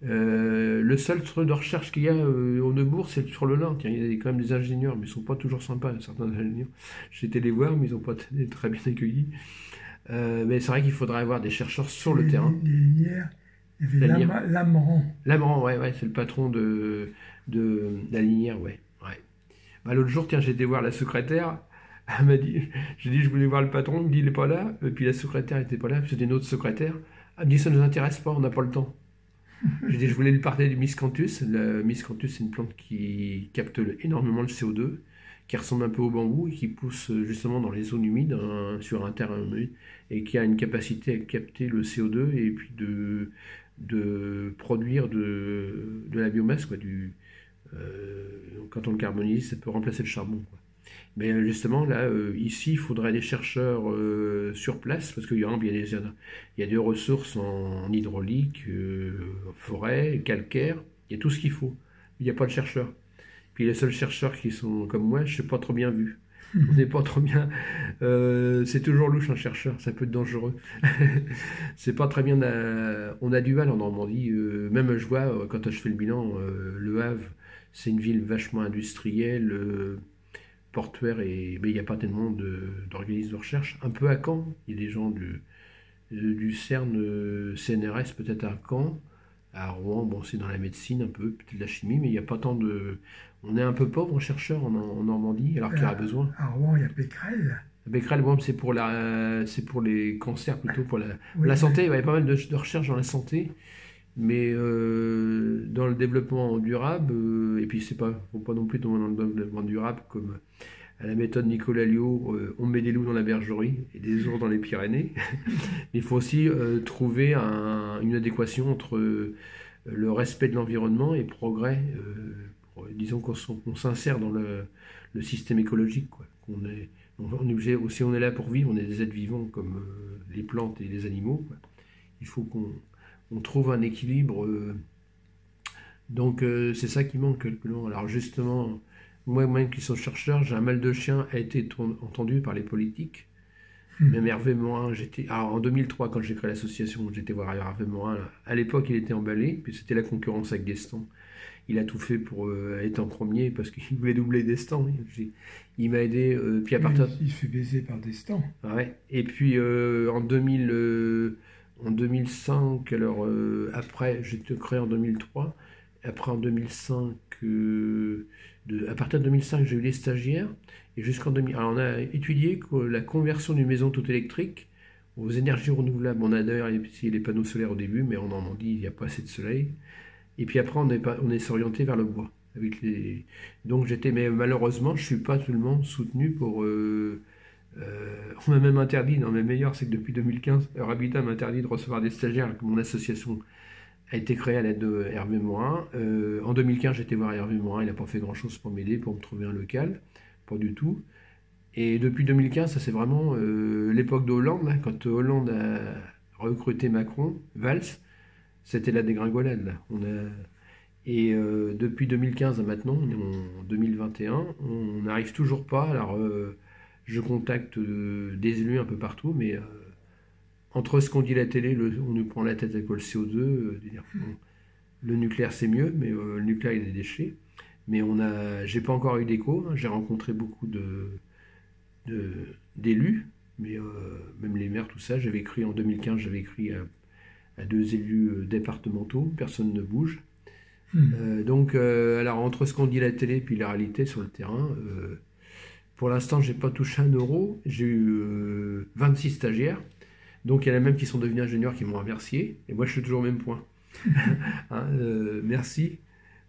A: Le seul truc de recherche qu'il y a au Neubourg, c'est sur le Nord. Tiens, il y a quand même des ingénieurs, mais ils sont pas toujours sympas, certains ingénieurs. J'ai été les voir, mais ils n'ont pas été très bien accueillis. Mais c'est vrai qu'il faudrait avoir des chercheurs sur le terrain.
B: Les linières, il y avait Lameran.
A: Lameran, ouais, c'est le patron de la linière, ouais. Bah, l'autre jour, tiens, j'ai été voir la secrétaire. Elle m'a dit, j'ai dit, je voulais voir le patron, il me dit, il n'est pas là. Et puis la secrétaire n'était pas là, c'était une autre secrétaire. Elle me dit, ça ne nous intéresse pas, on n'a pas le temps. J'ai dit, je voulais lui parler du miscanthus. Le miscanthus, c'est une plante qui capte énormément le CO2, qui ressemble un peu au bambou et qui pousse justement dans les zones humides, sur un terrain humide, et qui a une capacité à capter le CO2 et puis de produire de la biomasse, quoi, quand on le carbonise, ça peut remplacer le charbon, quoi. Mais justement, là, ici, il faudrait des chercheurs sur place, parce qu'il y a des ressources en hydraulique, forêt, calcaire, il y a tout ce qu'il faut. Il n'y a pas de chercheurs. Puis les seuls chercheurs qui sont comme moi, je ne suis pas trop bien vu. On n'est pas trop bien. C'est toujours louche un chercheur, ça peut être dangereux. C'est pas très bien. On a du mal en Normandie. Même je vois, quand je fais le bilan, Le Havre, c'est une ville vachement industrielle. Portuaire, mais il n'y a pas tellement d'organismes de recherche. Un peu à Caen, il y a des gens du CERN, CNRS peut-être à Caen, à Rouen, bon c'est dans la médecine un peu, peut-être de la chimie, mais il n'y a pas tant de... On est un peu pauvre en chercheurs en Normandie, alors qu'il y aura besoin.
B: À Rouen, il y a Becquerel.
A: Becquerel, bon, c'est pour les cancers plutôt, pour la santé, il y avait pas mal de recherches dans la santé. Mais dans le développement durable, et puis c'est pas, faut pas non plus tomber dans le développement durable comme à la méthode Nicolas Liot, on met des loups dans la bergerie et des ours dans les Pyrénées. Il faut aussi trouver une adéquation entre le respect de l'environnement et progrès. Disons qu'on s'insère dans le système écologique, quoi. On est obligé, aussi on est là pour vivre, on est des êtres vivants comme les plantes et les animaux, quoi. Il faut qu'on trouve un équilibre. Donc c'est ça qui manque. Alors justement, moi-même qui suis chercheur, j'ai un mal de chien a été entendu par les politiques. Même Hervé Morin, en 2003, quand j'ai créé l'association, j'étais voir Hervé Morin. À l'époque, il était emballé, puis c'était la concurrence avec Destan. Il a tout fait pour être en premier parce qu'il voulait doubler Destan. Il m'a aidé. Puis à partir...
B: Il se fait baiser par Destan.
A: Ouais. Et puis en 2005, alors après, j'ai été créé en 2003. Après en 2005, à partir de 2005, j'ai eu des stagiaires. Et jusqu'en 2000, alors on a étudié la conversion d'une maison toute électrique aux énergies renouvelables. On a d'ailleurs essayé les panneaux solaires au début, mais on en dit il n'y a pas assez de soleil. Et puis après, on est orienté vers le bois. Donc mais malheureusement, je ne suis pas seulement soutenu pour... on m'a même interdit, non mais meilleur, c'est que depuis 2015, Habitat m'interdit de recevoir des stagiaires. Mon association a été créée à l'aide de Hervé Morin. En 2015, j'étais voir Hervé Morin, il n'a pas fait grand-chose pour m'aider, pour me trouver un local, pas du tout. Et depuis 2015, ça c'est vraiment l'époque de Hollande, là, quand Hollande a recruté Macron, Valls, c'était la dégringolade. Là. Et depuis 2015 à maintenant, on est en 2021, on n'arrive toujours pas. Alors, je contacte des élus un peu partout, mais entre ce qu'on dit à la télé, on nous prend la tête avec le CO2, bon, le nucléaire c'est mieux, mais le nucléaire il y a des déchets. Mais j'ai pas encore eu d'écho. Hein. J'ai rencontré beaucoup d'élus, mais même les maires, tout ça. J'avais écrit en 2015, j'avais écrit à 2 élus départementaux, personne ne bouge. Donc, alors entre ce qu'on dit à la télé et puis la réalité sur le terrain, pour l'instant, j'ai pas touché 1 euro. J'ai eu 26 stagiaires. Donc, il y en a même qui sont devenus ingénieurs qui m'ont remercié. Et moi, je suis toujours au même point. Hein, merci.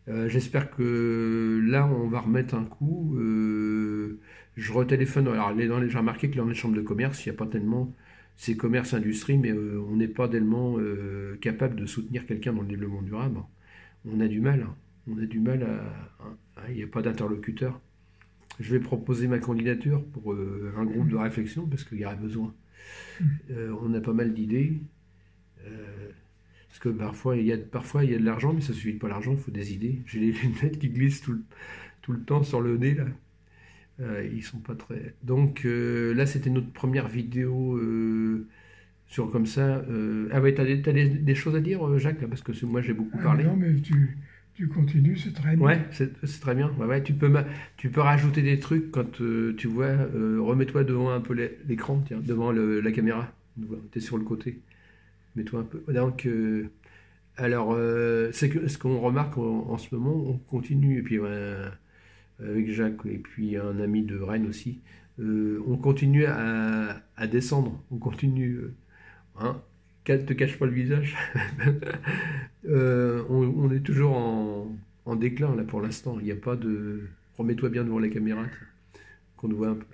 A: J'espère que là, on va remettre un coup. Je retéléphone. Alors, j'ai remarqué que dans les chambres de commerce, il n'y a pas tellement. C'est commerce, industrie, mais on n'est pas tellement capable de soutenir quelqu'un dans le développement durable. On a du mal. Hein. On a du mal à il n'y a pas d'interlocuteur. Je vais proposer ma candidature pour un groupe de réflexion parce qu'il y aurait besoin. On a pas mal d'idées. Parce que parfois il y a de l'argent, mais ça ne suffit pas l'argent, il faut des idées. J'ai les lunettes qui glissent tout le temps sur le nez là. Ils sont pas très. Donc là, c'était notre première vidéo sur comme ça. Ah ouais, t'as des choses à dire, Jacques, là, parce que moi j'ai beaucoup parlé.
B: Non, mais tu continues, c'est très bien.
A: Ouais, c'est très bien. Ouais, tu peux rajouter des trucs quand tu vois. Remets-toi devant un peu l'écran, tiens, devant la caméra. T'es sur le côté. Mets-toi un peu. Donc, alors, c'est que ce qu'on remarque en ce moment, on continue. Et puis, avec Jacques et puis un ami de Rennes aussi, on continue à descendre. On continue. Hein, te cache pas le visage. On est toujours en déclin là pour l'instant. Il n'y a pas de. Remets-toi bien devant la caméra, qu'on te voit un peu.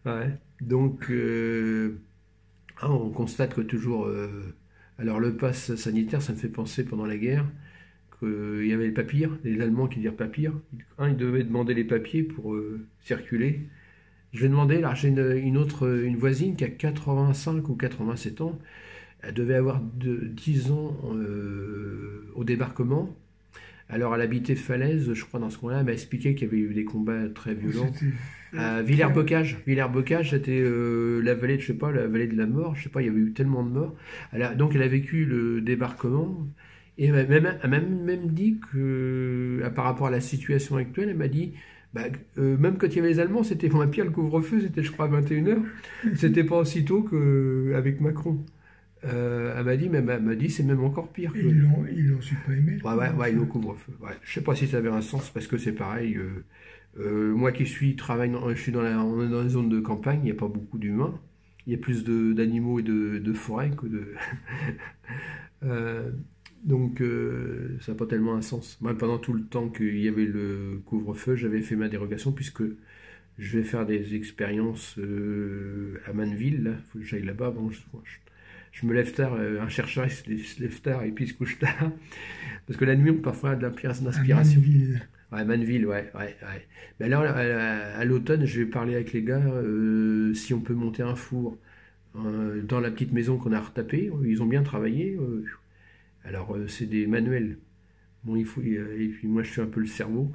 A: Ouais. Donc, on constate que toujours. Alors, le pass sanitaire, ça me fait penser pendant la guerre qu'il y avait les papiers, les Allemands qui dirent papiers. Ils devaient demander les papiers pour circuler. Je vais demander, là, j'ai une voisine qui a 85 ou 87 ans. Elle devait avoir 10 ans au débarquement. Alors, elle habitait Falaise, je crois, dans ce coin-là. Elle m'a expliqué qu'il y avait eu des combats très violents. À Villers-Bocage. Villers-Bocage, c'était la vallée, je sais pas, la vallée de la mort. Je sais pas, il y avait eu tellement de morts. Donc, elle a vécu le débarquement. Et elle m'a même dit que, par rapport à la situation actuelle, elle m'a dit. Même quand il y avait les Allemands, c'était moins pire, le couvre-feu, c'était je crois à 21h. C'était pas aussitôt qu'avec Macron. Elle m'a dit c'est même encore pire.
B: Ils l'ont supprimé.
A: Ouais, le couvre-feu. Ouais. Je sais pas si ça avait un sens parce que c'est pareil. Moi qui je suis on est dans une zone de campagne, il n'y a pas beaucoup d'humains. Il y a plus d'animaux et de forêts que de. Donc, ça n'a pas tellement un sens. Moi, pendant tout le temps qu'il y avait le couvre-feu, j'avais fait ma dérogation puisque je vais faire des expériences à Manneville. Il faut que j'aille là-bas. Bon, je me lève tard. Un chercheur, il se lève tard et puis il se couche tard. Parce que la nuit, on peut parfois avoir de l'inspiration.
B: Manneville.
A: Ouais, Manneville, ouais. Mais là, à l'automne, je vais parler avec les gars si on peut monter un four dans la petite maison qu'on a retapée. Ils ont bien travaillé. Alors, c'est des manuels. Bon, et puis moi, je suis un peu le cerveau.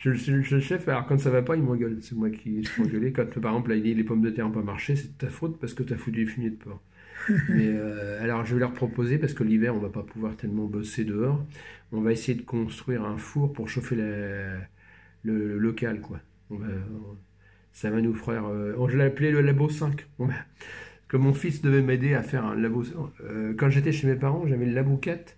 A: Je suis le chef, alors quand ça va pas, il m'engueule. C'est moi qui suis engueulé. Quand, par exemple, les pommes de terre n'ont pas marché, c'est de ta faute parce que tu as foutu des fumiers de porc. Mais alors, je vais leur proposer, parce que l'hiver, on va pas pouvoir tellement bosser dehors. On va essayer de construire un four pour chauffer le local, quoi. Ça va nous faire... je l'ai appelé le Labo 5. Que mon fils devait m'aider à faire un labo. Quand j'étais chez mes parents, j'avais le Labo 4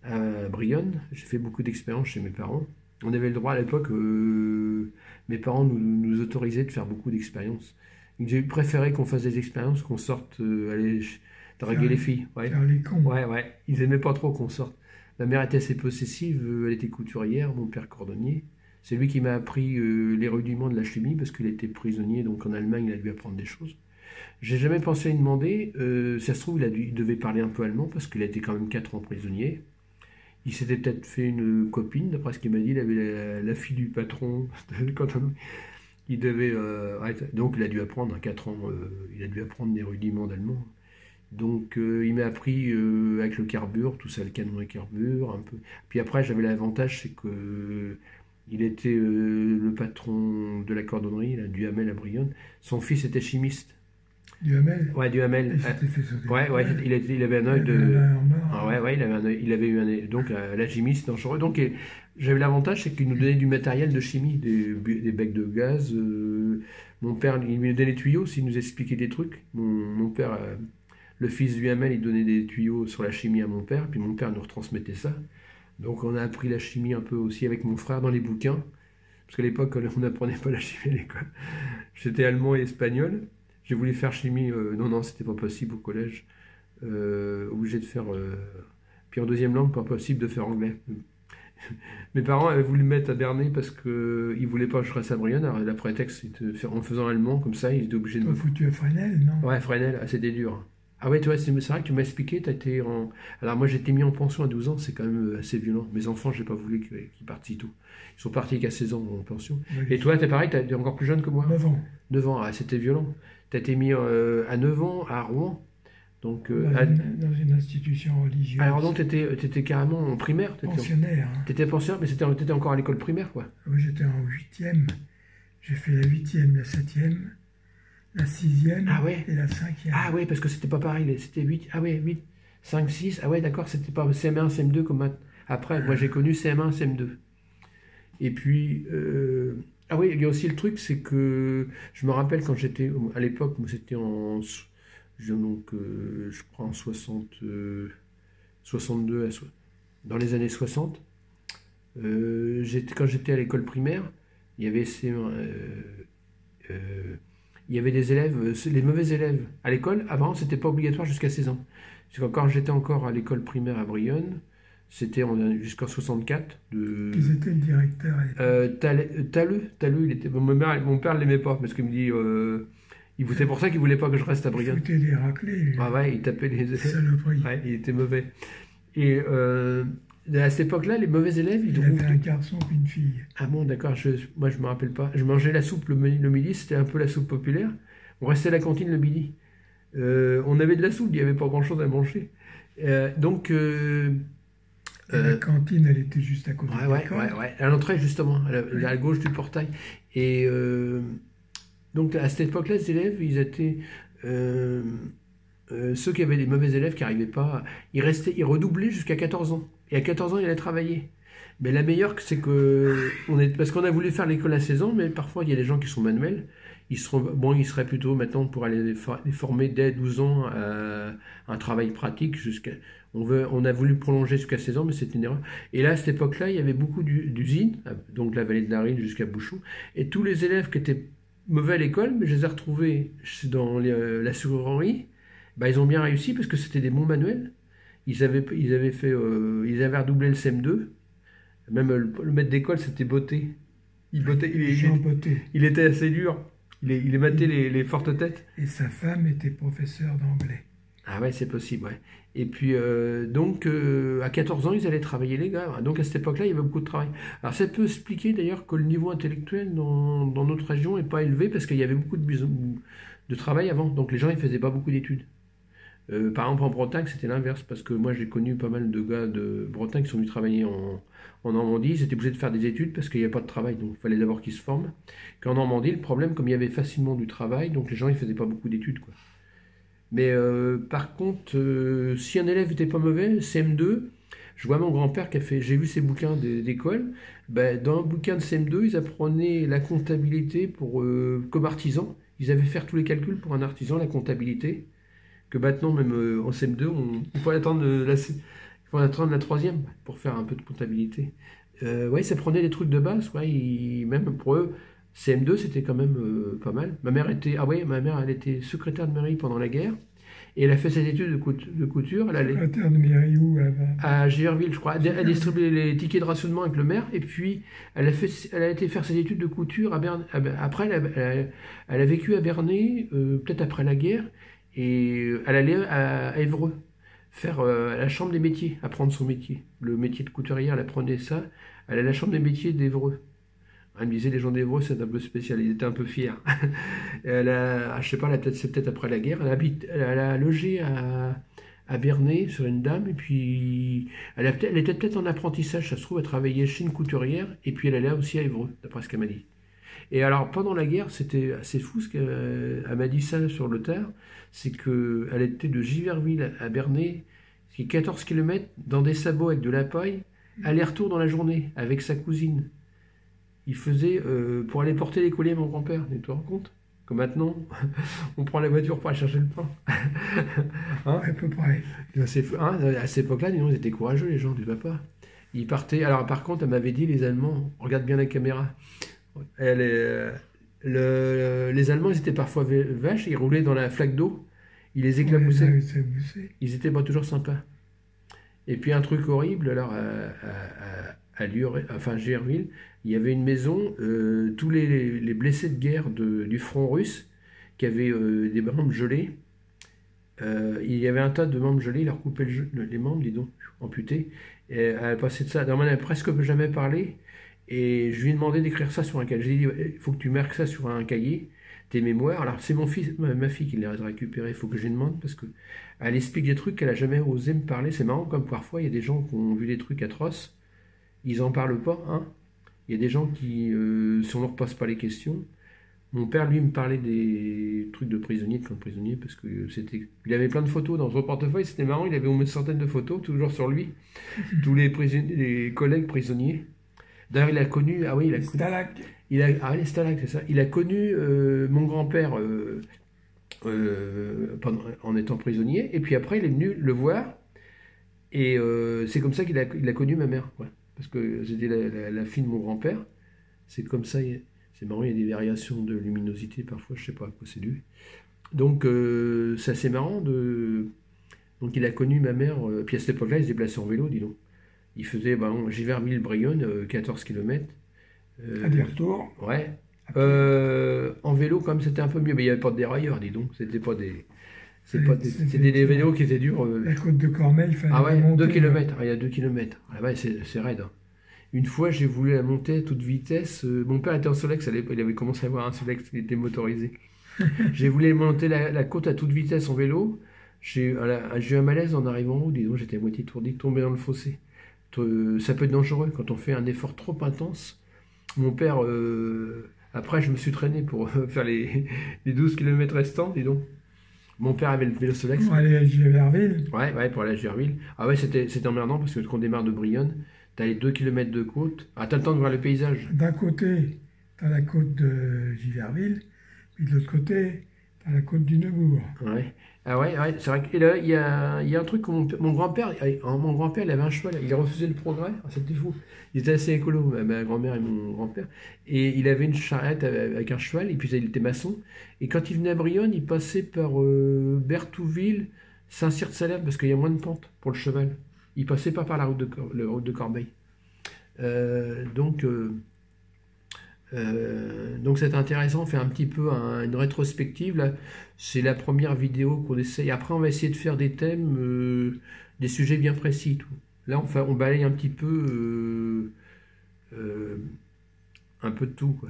A: à Brionne. J'ai fait beaucoup d'expériences chez mes parents. On avait le droit à l'époque, mes parents nous autorisaient de faire beaucoup d'expériences. J'ai préféré qu'on fasse des expériences, qu'on sorte, aller draguer les filles. Ouais.
B: Faire les cons.
A: Ouais. Ils aimaient pas trop qu'on sorte. Ma mère était assez possessive, elle était couturière, mon père cordonnier. C'est lui qui m'a appris les rudiments de la chimie parce qu'il était prisonnier, donc en Allemagne, il a dû apprendre des choses. J'ai jamais pensé à lui demander. Ça se trouve, il devait parler un peu allemand parce qu'il a été quand même 4 ans prisonnier. Il s'était peut-être fait une copine, d'après ce qu'il m'a dit. Il avait la fille du patron. Il devait. Donc, il a dû apprendre à 4 ans. Il a dû apprendre des rudiments d'allemand. Donc il m'a appris avec le carbure, tout ça, le canon et carbure, un peu. Puis après, j'avais l'avantage, c'est que il était le patron de la cordonnerie, là, Duhamel à Brionne. Son fils était chimiste.
B: Duhamel?
A: Ouais, Duhamel.
B: Il s'était fait sauter.
A: Ouais, il avait un œil de. Ah ouais, ouais, il avait eu un œil. Donc, la chimiste dans Choreux. Donc, j'avais l'avantage, c'est qu'il nous donnait du matériel de chimie, des becs de gaz. Mon père, il nous donnait des tuyaux s'il nous expliquait des trucs. Mon père, le fils Duhamel, il donnait des tuyaux sur la chimie à mon père, puis mon père nous retransmettait ça. Donc, on a appris la chimie un peu aussi avec mon frère dans les bouquins. Parce qu'à l'époque, on n'apprenait pas la chimie à l'école. J'étais allemand et espagnol. J'ai voulu faire chimie, non, c'était pas possible au collège. Obligé de faire. Puis en deuxième langue, pas possible de faire anglais. Mes parents avaient voulu me mettre à Bernay parce qu'ils voulaient pas que je reste à Brionne. Alors, la prétexte, c'était de faire en faisant allemand, comme ça, ils étaient obligés de
B: me. Foutu à Fresnel, non?
A: Ouais, Fresnel, c'était dur. Ah ouais, c'est vrai que tu m'as expliqué, tu as été en. Alors moi, j'étais mis en pension à 12 ans, c'est quand même assez violent. Mes enfants, j'ai pas voulu qu'ils partent si tôt. Ils sont partis qu'à 16 ans en pension. Oui. Et toi, t'es pareil, t'es encore plus jeune que moi?
B: 9 ans.
A: 9 ans, ah, c'était violent. Tu as été mis à 9 ans à Rouen. Donc,
B: dans une institution religieuse.
A: Alors donc, tu étais carrément en primaire?
B: Pensionnaire.
A: Tu étais pensionnaire, mais tu étais encore à l'école primaire, quoi?
B: Oui, j'étais en 8e. J'ai fait la 8e, la 7e, la 6e et la 5e.
A: Ah ouais, parce que c'était pas pareil, c'était 8, 8, 5, 6, ah ouais, d'accord, c'était pas CM1, CM2 comme après. Moi, j'ai connu CM1, CM2. Et puis... Ah oui, il y a aussi le truc, c'est que je me rappelle quand j'étais à l'époque, moi c'était en donc je crois en 62 dans les années 60. Quand j'étais à l'école primaire, il y avait il y avait des élèves, les mauvais élèves à l'école. Avant, c'était pas obligatoire jusqu'à 16 ans. Parce que quand j'étais encore à l'école primaire à Brionne, c'était jusqu'en 64.
B: Qui était le directeur à l'époque?
A: Taleux, il était. Mon père ne l'aimait pas parce qu'il me dit. C'est pour ça qu'il ne voulait pas que je reste à Brionne.
B: Il foutait des raclés.
A: Ah ouais, il tapait les élèves.
B: Saloperie.
A: Ouais, il était mauvais. Et à cette époque-là, les mauvais élèves.
B: Il avait un garçon puis une fille.
A: Ah bon, d'accord, moi je ne me rappelle pas. Je mangeais la soupe le midi, c'était un peu la soupe populaire. On restait à la cantine le midi. On avait de la soupe, il n'y avait pas grand-chose à manger. Donc.
B: La cantine, elle était juste à côté de l'école.
A: Ouais. À l'entrée, justement, à gauche du portail. Et donc, à cette époque-là, les élèves, ils étaient... ceux qui avaient des mauvais élèves qui n'arrivaient pas... Ils redoublaient jusqu'à 14 ans. Et à 14 ans, ils allaient travailler. Mais la meilleure, c'est que... Parce qu'on a voulu faire l'école à 16 ans, mais parfois, il y a des gens qui sont manuels. Ils seraient plutôt maintenant pour aller les former dès 12 ans à un travail pratique jusqu'à... On a voulu prolonger jusqu'à 16 ans, mais c'était une erreur. Et là, à cette époque-là, il y avait beaucoup d'usines, donc la vallée de Narine jusqu'à Bouchon, et tous les élèves qui étaient mauvais à l'école, mais je les ai retrouvés dans la serrurerie, ils ont bien réussi parce que c'était des bons manuels. Ils avaient redoublé le CM2. Même le maître d'école, c'était Botté. Il était assez dur. Il ématait les fortes têtes.
B: Et sa femme était professeure d'anglais.
A: Ah ouais, c'est possible, ouais. Et puis, à 14 ans, ils allaient travailler, les gars. Donc, à cette époque-là, il y avait beaucoup de travail. Alors, ça peut expliquer, d'ailleurs, que le niveau intellectuel dans notre région n'est pas élevé parce qu'il y avait beaucoup de travail avant. Donc, les gens, ils ne faisaient pas beaucoup d'études. Par exemple, en Bretagne, c'était l'inverse parce que moi, j'ai connu pas mal de gars de Bretagne qui sont venus travailler en Normandie. Ils étaient obligés de faire des études parce qu'il n'y avait pas de travail. Donc, il fallait d'abord qu'ils se forment. Qu'en Normandie, le problème, comme il y avait facilement du travail, donc les gens, ils ne faisaient pas beaucoup d'études, quoi. Mais par contre, si un élève n'était pas mauvais, CM2, je vois mon grand-père j'ai vu ses bouquins d'école, dans un bouquin de CM2, ils apprenaient la comptabilité comme artisan. Ils avaient fait tous les calculs pour un artisan, la comptabilité, que maintenant, même en CM2, il faut attendre la troisième pour faire un peu de comptabilité. Ça prenait des trucs de base, même pour eux. CM2, c'était quand même pas mal. Ma mère, elle était secrétaire de mairie pendant la guerre. Et elle a fait ses études de couture.
B: Secrétaire de mairie où?
A: À Giverville, je crois. Elle distribuait les tickets de rationnement avec le maire. Et puis, elle a été faire ses études de couture à Bernay. Après, elle a vécu à Bernay, peut-être après la guerre. Et elle allait à Évreux faire la chambre des métiers, apprendre son métier. Le métier de couturière, elle apprenait ça. Elle allait à la chambre des métiers d'Évreux. Elle me disait, les gens d'Évreux, c'est un peu spécial, ils étaient un peu fiers. Je sais pas, c'est peut-être après la guerre, elle a logé à Bernay sur une dame, et puis elle était peut-être en apprentissage, ça se trouve, elle travaillait chez une couturière, et puis elle allait aussi à Évreux, d'après ce qu'elle m'a dit. Et alors, pendant la guerre, c'était assez fou, ce qu'elle m'a dit ça sur le tard, c'est qu'elle était de Giverville à Bernay, ce qui est 14 km, dans des sabots avec de la paille, aller-retour dans la journée, avec sa cousine. Il faisait pour aller porter les colis à mon grand-père, tu te rends compte? Que maintenant, on prend la voiture pour aller chercher le pain.
B: Hein, à peu près.
A: Hein, à cette époque-là, ils étaient courageux, les gens du papa. Ils partaient. Alors, par contre, elle m'avait dit, les Allemands, regarde bien la caméra. Les Allemands, ils étaient parfois vaches, ils roulaient dans la flaque d'eau, ils les éclaboussaient.
B: Ouais,
A: ils étaient pas toujours sympas. Et puis un truc horrible, alors Giverville, il y avait une maison, tous les blessés de guerre du front russe, qui avaient des membres gelés, il y avait un tas de membres gelés, ils leur coupaient les membres, dis donc, amputés. Et elle passait de ça, elle n'a presque jamais parlé. Et je lui ai demandé d'écrire ça sur un cahier. J'ai dit, il faut que tu marques ça sur un cahier, tes mémoires. Alors, c'est ma fille qui les a récupérés. Il faut que je lui demande parce qu'elle explique des trucs qu'elle n'a jamais osé me parler. C'est marrant, comme parfois, il y a des gens qui ont vu des trucs atroces. Ils n'en parlent pas. Hein. Il y a des gens qui, si on ne leur pose pas les questions. Mon père, lui, me parlait des trucs de prisonniers, de camp de prisonniers, parce que il avait plein de photos dans son portefeuille. C'était marrant. Il avait au moins une centaine de photos, toujours sur lui. Tous les collègues prisonniers. D'ailleurs, il a connu. Ah oui, il a connu. Les Stalags, c'est ça. Il a connu mon grand-père en étant prisonnier. Et puis après, il est venu le voir. Et c'est comme ça qu'il a connu ma mère. Ouais. Parce que c'était la fille de mon grand-père. C'est comme ça. C'est marrant, il y a des variations de luminosité parfois. Je sais pas à quoi c'est dû. Donc, c'est assez marrant. Donc, il a connu ma mère. Puis à cette époque-là, il se déplaçait en vélo, dis donc. Il faisait Giverville-Brionne, 14 km.
B: Aller-retour.
A: Ouais. En vélo, comme c'était un peu mieux, mais il n'y avait pas de dérailleurs, dis donc. C'était pas des. C'était des vélos qui étaient durs.
B: La côte de Cormeil, il fallait.
A: Ah ouais, 2 km. Il y a 2 km. Ah ouais, c'est raide. Hein. Une fois, j'ai voulu la monter à toute vitesse. Mon père était en Solex à l'époque, il avait commencé à avoir un Solex qui était motorisé. J'ai voulu monter la côte à toute vitesse en vélo. J'ai eu un malaise en arrivant en haut, dis donc, j'étais à moitié étourdi, tombé dans le fossé. Ça peut être dangereux quand on fait un effort trop intense. Mon père, après, je me suis traîné pour faire les 12 km restants, dis donc. Mon père avait le vélo Solex.
B: Pour aller à Giverville.
A: Ouais, pour aller à Giverville. Ah ouais, c'était emmerdant parce que quand on démarre de Brionne, t'as les 2 km de côte. Ah, t'as le temps de voir le paysage.
B: D'un côté, t'as la côte de Giverville, puis de l'autre côté, t'as la côte du Neubourg.
A: Ouais. Ah ouais, c'est vrai que là, il y a un truc que mon grand-père, il avait un cheval, il refusait le progrès, c'était fou. Il était assez écolo, ma grand-mère et mon grand-père. Et il avait une charrette avec un cheval, et puis il était maçon. Et quand il venait à Brionne, il passait par Berthouville, Saint-Cyr-de-Salerne, parce qu'il y a moins de pente pour le cheval. Il passait pas par la route de Corbeil. Donc c'est intéressant, on fait un petit peu une rétrospective. Là, c'est la première vidéo qu'on essaye. Après, on va essayer de faire des thèmes, des sujets bien précis. Tout. Là, on balaye un petit peu, un peu de tout. Quoi.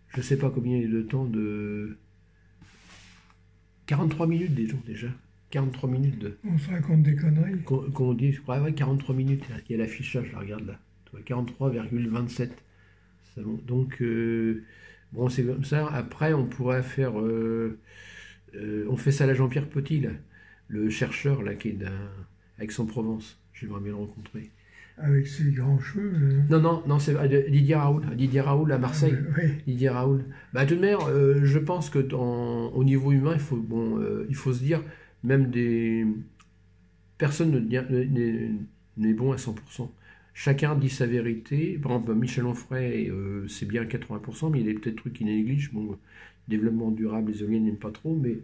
A: Je sais pas combien il y a de temps de 43 minutes déjà. 43 minutes de.
B: On se raconte des conneries.
A: Qu'on dit, je crois, ouais, 43 minutes. Il y a l'affichage, je la regarde là. 43,27. Donc, bon, c'est comme ça. Après, on pourrait faire. On fait ça à la Jean-Pierre Petit, là, le chercheur là, qui est d'Aix-en-Provence. J'aimerais bien le rencontrer.
B: Avec ses grands cheveux.
A: Non, c'est Didier Raoul. Didier Raoul à Marseille.
B: Oui.
A: Didier Raoul. Bah, de toute manière, je pense que au niveau humain, il faut se dire, même personne n'est bon à 100%. Chacun dit sa vérité. Par exemple, Michel Onfray, c'est bien 80%, mais il y a des peut-être trucs qu'il néglige. Bon, développement durable, les éoliennes n'aiment pas trop, mais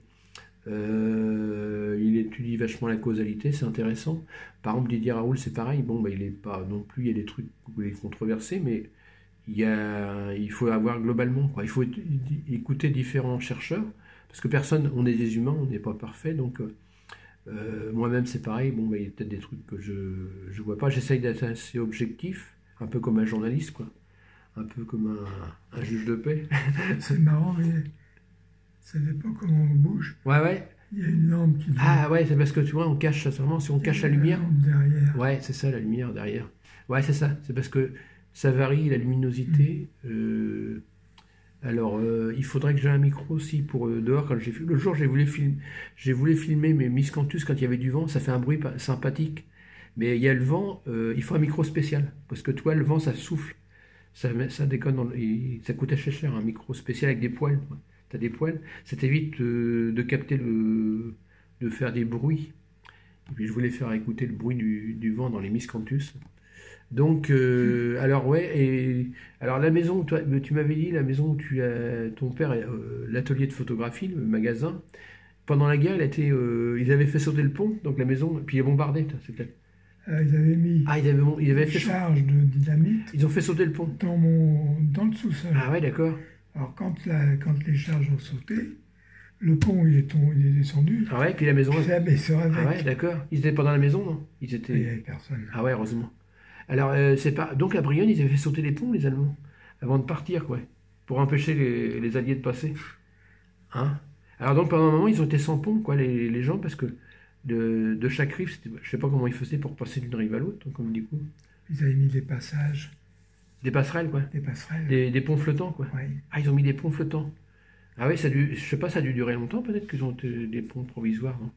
A: il étudie vachement la causalité, c'est intéressant. Par exemple, Didier Raoul, c'est pareil. Bon, il n'est pas non plus, il y a des trucs où il est controversé, mais il faut avoir globalement, quoi. Il faut écouter différents chercheurs, parce que personne, on est des humains, on n'est pas parfait, donc. Moi-même c'est pareil, il y a peut-être des trucs que je vois pas, j'essaye d'être assez objectif, un peu comme un journaliste quoi, un peu comme un juge de paix.
B: C'est marrant, mais ça dépend comment on bouge.
A: Ouais, ouais.
B: Il y a une lampe qui...
A: Ah ouais, c'est parce que tu vois, on cache, sûrement, si on cache la lumière.
B: La lampe derrière.
A: Ouais, c'est ça, la lumière derrière. Ouais, c'est ça. C'est parce que ça varie, la luminosité. Alors, il faudrait que j'ai un micro aussi pour dehors. Quand le jour, j'ai voulu filmer mes miscanthus quand il y avait du vent. Ça fait un bruit sympathique. Mais il y a le vent, il faut un micro spécial. Parce que toi, le vent, ça souffle. Ça déconne. Ça coûte assez cher, un micro spécial avec des poils. Tu as des poils. Ça t'évite de capter de faire des bruits. Et puis, je voulais faire écouter le bruit du vent dans les miscanthus. Donc, alors ouais, et alors la maison, toi, tu m'avais dit la maison où tu as ton père, l'atelier de photographie, le magasin. Pendant la guerre, ils avaient fait sauter le pont, donc la maison, puis ils bombardaient, c'est peut-être.
B: Ils avaient mis
A: ils avaient
B: une
A: fait
B: charge de dynamite.
A: Ils ont fait sauter le pont.
B: Dans le sous-sol.
A: Ah ouais, d'accord.
B: Alors quand les charges ont sauté, le pont il est descendu.
A: Ah ouais, puis la maison.
B: Puis la maison avec.
A: Ah ouais, d'accord. Ils étaient pas dans la maison, non?
B: Il n'y avait personne.
A: Ah ouais, heureusement. Alors, c'est pas. Donc à Brionne, ils avaient fait sauter les ponts, les Allemands, avant de partir, quoi, pour empêcher les Alliés de passer. Hein? Alors donc pendant un moment, ils ont été sans pont, quoi, les gens, parce que de chaque rive, je sais pas comment ils faisaient pour passer d'une rive à l'autre, comme du coup.
B: Ils avaient mis des passages.
A: Des passerelles, quoi.
B: Des passerelles.
A: Des ponts flottants, quoi.
B: Oui.
A: Ah, ils ont mis des ponts flottants. Ah oui, je sais pas, ça a dû durer longtemps, peut-être qu'ils ont été des ponts provisoires, non?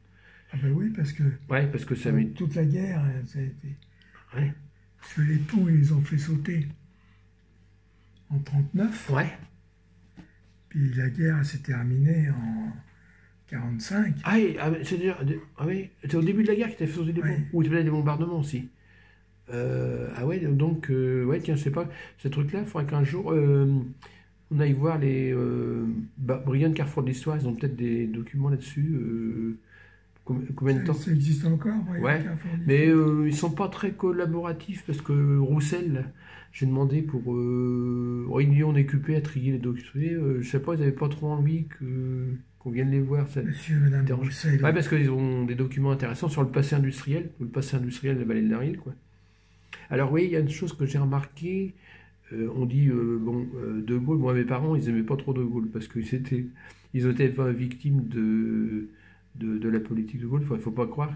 B: Ah ben oui, parce que.
A: Ouais, parce que ça
B: toute la guerre, ça a été.
A: Ouais.
B: Parce que les ponts, ils les ont fait sauter en 1939.
A: Ouais.
B: Puis la guerre s'est terminée en 1945.
A: C'est au début de la guerre qu'ils avaient fait sauter des ponts. Ou peut-être des bombardements aussi. Ah ouais, donc, ouais, tiens, je sais pas, ce truc-là, il faudrait qu'un jour, on aille voir les Brionne Carrefour de l'Histoire, ils ont peut-être des documents là-dessus. Combien de temps?
B: Ça existe encore,
A: ouais. Mais ils sont pas très collaboratifs parce que Roussel, j'ai demandé pour réunion découpée à trier les documents. Je sais pas, ils n'avaient pas trop envie qu'on vienne les voir. Ça
B: Monsieur et Madame Roussel.
A: Ouais, parce qu'ils ont des documents intéressants sur le passé industriel, de la vallée de l'Arille, quoi. Alors oui, il y a une chose que j'ai remarqué. On dit, De Gaulle, moi mes parents, ils n'aimaient pas trop De Gaulle parce qu'ils étaient victimes de la politique de Gaulle. Il ne faut pas croire.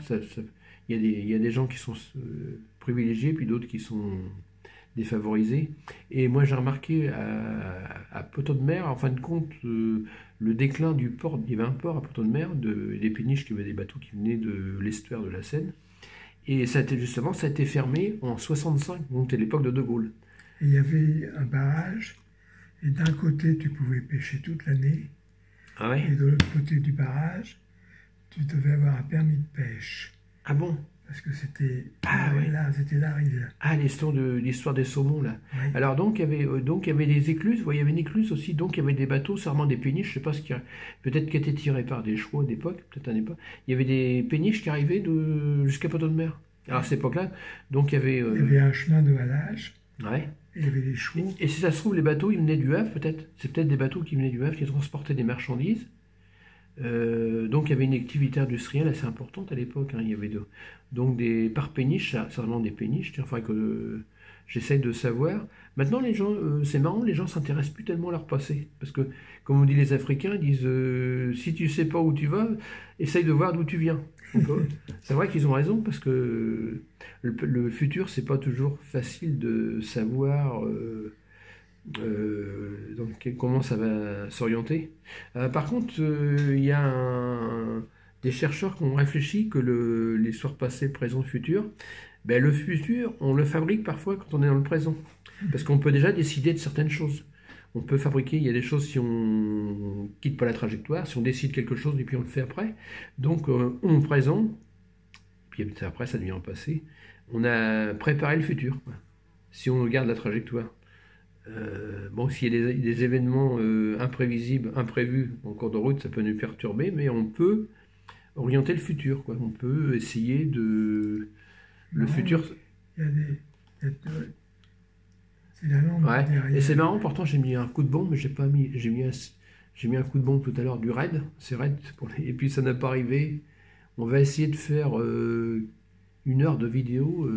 A: Il y a des gens qui sont privilégiés, puis d'autres qui sont défavorisés. Et moi j'ai remarqué à Poteau-de-Mer, en fin de compte, le déclin du port. Il y avait un port à Poteau-de-Mer, des péniches, qui avaient des bateaux qui venaient de l'estuaire de la Seine. Et ça a été fermé en 65, donc c'était l'époque de De Gaulle.
B: Et il y avait un barrage, et d'un côté tu pouvais pêcher toute l'année, et de l'autre côté du barrage, tu devais avoir un permis de pêche.
A: Ah bon?
B: Parce que c'était
A: c'était
B: la rivière.
A: Ah, l'histoire des saumons, là.
B: Oui.
A: Alors, donc, il y avait des écluses, il y avait une écluse aussi, donc il y avait des bateaux, sûrement des péniches, je sais pas ce qui peut-être qui étaient tirés par des chevaux d'époque, peut-être à l'époque. Il y avait des péniches qui arrivaient jusqu'à Poteau-de-Mer. Alors, à cette époque-là, donc il y avait...
B: Il y avait un chemin de halage.
A: Ouais.
B: Et il y avait des chevaux.
A: Et si ça se trouve, les bateaux, ils venaient du Havre, peut-être. C'est peut-être des bateaux qui venaient du Havre, qui transportaient des marchandises. Donc il y avait une activité industrielle assez importante à l'époque. Hein. Il y avait donc par péniche, certainement des péniches. Il faudrait que j'essaye de savoir. Maintenant, les gens, c'est marrant, les gens s'intéressent plus tellement à leur passé. Parce que, comme on dit les Africains, ils disent si tu sais pas où tu vas, essaye de voir d'où tu viens. C'est vrai qu'ils ont raison, parce que le futur, c'est pas toujours facile de savoir. Donc comment ça va s'orienter. Par contre, il y a des chercheurs qui ont réfléchi que l'histoire passée, présent, futur, ben, le futur, on le fabrique parfois quand on est dans le présent. Parce qu'on peut déjà décider de certaines choses. On peut fabriquer, il y a des choses si on quitte pas la trajectoire, si on décide quelque chose et puis on le fait après. Donc on présent, puis après ça devient en passé. On a préparé le futur, quoi, si on garde la trajectoire. Bon, s'il y a des événements imprévisibles, imprévus en cours de route, ça peut nous perturber, mais on peut orienter le futur, quoi. On peut essayer de... Le futur...
B: C'est la lampe derrière.
A: Et c'est marrant, pourtant j'ai mis un coup de bombe, mais j'ai mis un coup de bombe tout à l'heure du raid, c'est raid, et puis ça n'a pas arrivé. On va essayer de faire 1 heure de vidéo,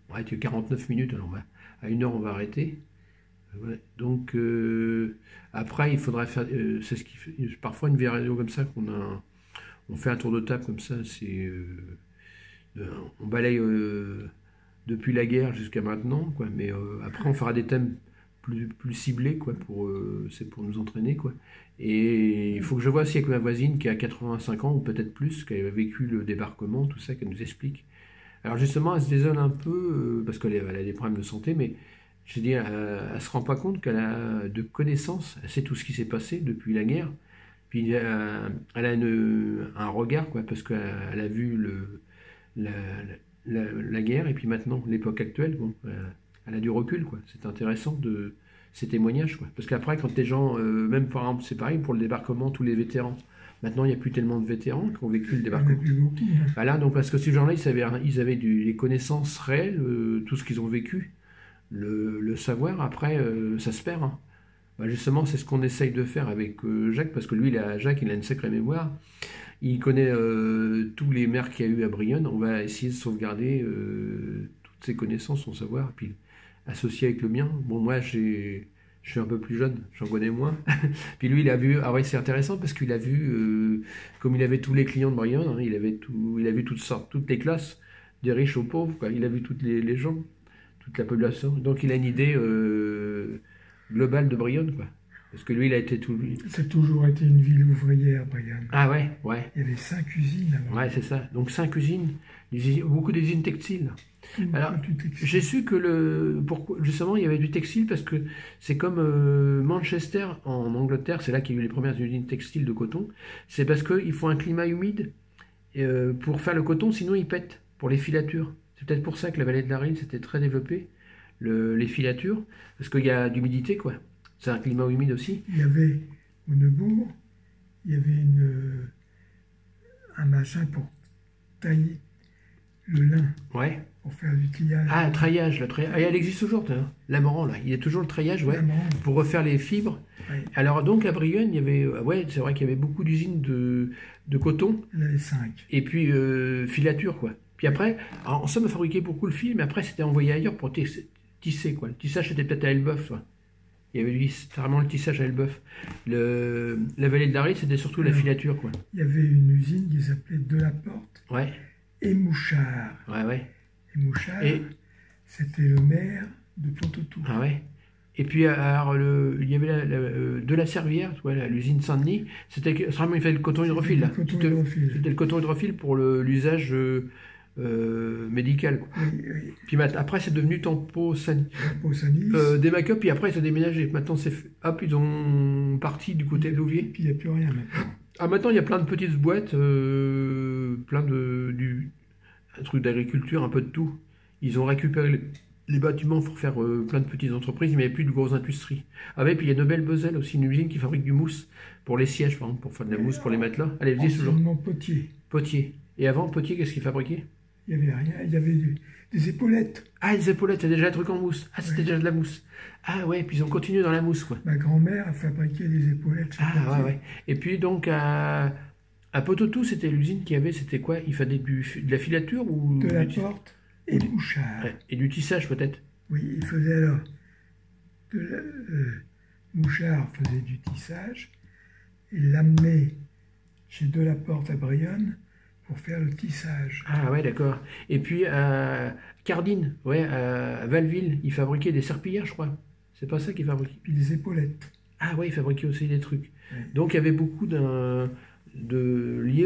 A: 49 minutes, alors à 1 heure on va arrêter. Ouais. Donc, après, il faudra faire. C'est ce qui fait, parfois, une vidéo comme ça, on fait un tour de table comme ça, euh, on balaye depuis la guerre jusqu'à maintenant, quoi. Mais après, on fera des thèmes plus ciblés, quoi, c'est pour nous entraîner, quoi. Et il faut que je vois aussi avec ma voisine qui a 85 ans, ou peut-être plus, qui a vécu le débarquement, tout ça, qu'elle nous explique. Alors justement, elle se désole un peu, parce elle a des problèmes de santé, mais je dis, elle se rend pas compte qu'elle a de connaissances, elle sait tout ce qui s'est passé depuis la guerre, puis elle a un regard, quoi, parce qu'elle a vu la, la guerre, et puis maintenant, l'époque actuelle, bon, elle a du recul, quoi. C'est intéressant ces témoignages, quoi. Parce qu'après, quand les gens, même par exemple, c'est pareil pour le débarquement, tous les vétérans, maintenant, il n'y a plus tellement de vétérans qui ont vécu le débarquement. Voilà, donc parce que ces gens-là, ils avaient des connaissances réelles, tout ce qu'ils ont vécu, le savoir, après, ça se perd, hein. Bah, justement, c'est ce qu'on essaye de faire avec Jacques, parce que lui, Jacques, il a une sacrée mémoire. Il connaît tous les maires qu'il y a eu à Brionne. On va essayer de sauvegarder toutes ses connaissances, son savoir, puis associer avec le mien. Bon, moi, je suis un peu plus jeune, j'en connais moins. Puis lui, il a vu. Ah ouais, c'est intéressant parce qu'il a vu, comme il avait tous les clients de Brionne, hein, il a vu toutes sortes, toutes les classes, des riches aux pauvres, quoi. Il a vu toutes les gens, toute la population. Donc il a une idée globale de Brionne, quoi. Parce que lui, il a été tout.
B: Ça a toujours été une ville ouvrière, Brionne.
A: Ah ouais, ouais.
B: Il y avait 5 usines avant.
A: Ouais, c'est ça. Donc 5 usines, beaucoup d'usines textiles. Alors, j'ai su que justement, il y avait du textile parce que c'est comme Manchester en Angleterre, c'est là qu'il y a eu les premières usines textiles de coton. C'est parce qu'il faut un climat humide pour faire le coton, sinon il pète pour les filatures. C'est peut-être pour ça que la vallée de la Rhine s'était très développée, les filatures, parce qu'il y a d'humidité, quoi. C'est un climat humide aussi.
B: Il y avait au Neubourg, il y avait un machin pour tailler le lin.
A: Ouais.
B: Pour faire du triage.
A: Ah, le treillage. Ah, elle existe toujours, l'amaran, là. Il y a toujours le treillage, ouais, pour refaire les fibres. Ouais. Alors, donc, à Brionne, il y avait... Ouais, c'est vrai qu'il y avait beaucoup d'usines de coton.
B: Il y en avait 5.
A: Et puis, filature, quoi. Puis après, en somme, on fabriquait beaucoup le fil, mais après, c'était envoyé ailleurs pour tisser, quoi. Le tissage, c'était peut-être à Elbeuf, quoi. Il y avait vraiment le tissage à Elbeuf. La vallée de la Rhine, c'était surtout la filature, quoi.
B: Il y avait une usine qui s'appelait Delaporte.
A: Ouais.
B: Et Mouchard.
A: Ouais, ouais.
B: Et Mouchard, c'était le maire de Pontotour.
A: Ah ouais. Et puis, alors, il y avait de la Servière, l'usine Saint-Denis. C'était vraiment, il fallait le coton hydrophile, là. C'était le coton hydrophile pour l'usage médical, quoi.
B: Oui, oui.
A: Puis après, c'est devenu Tempo Sanis. Des make-up, puis après, ils ont déménagé. Maintenant, hop, ils ont parti du côté de Louviers.
B: Puis il n'y a plus rien maintenant.
A: Ah, maintenant, il y a plein de petites boîtes, plein un truc d'agriculture, un peu de tout. Ils ont récupéré les bâtiments pour faire plein de petites entreprises, mais il n'y avait plus de grosses industries. Ah ouais, puis il y a Nobel Bezel aussi, une usine qui fabrique du mousse pour les sièges, par exemple, pour faire de la mousse pour les matelas. Allez, dis toujours.
B: Potier.
A: Potier. Et avant, Potier, qu'est-ce qu'il fabriquait?
B: Il n'y avait rien, il y avait des épaulettes.
A: Ah, des épaulettes, c'est déjà un truc en mousse. Ah, c'était déjà de la mousse. Ah ouais, puis ils ont continué dans la mousse, quoi.
B: Ma grand-mère a fabriqué des épaulettes.
A: Ah ouais, ouais. Et puis donc à Pontotour, c'était l'usine qui avait, c'était quoi? Il fallait de la filature ou
B: de la porte et du Mouchard.
A: Ouais. Et du tissage peut-être?
B: Oui, il faisait alors Mouchard faisait du tissage et l'amenait chez Delaporte à Brionne pour faire le tissage.
A: Ah ouais, d'accord. Et puis à Cardine, ouais, à Valville, il fabriquait des serpillères, je crois. C'est pas ça qu'il fabriquait?
B: Puis des épaulettes.
A: Ah ouais, il fabriquait aussi des trucs.
B: Ouais.
A: Donc il y avait beaucoup liés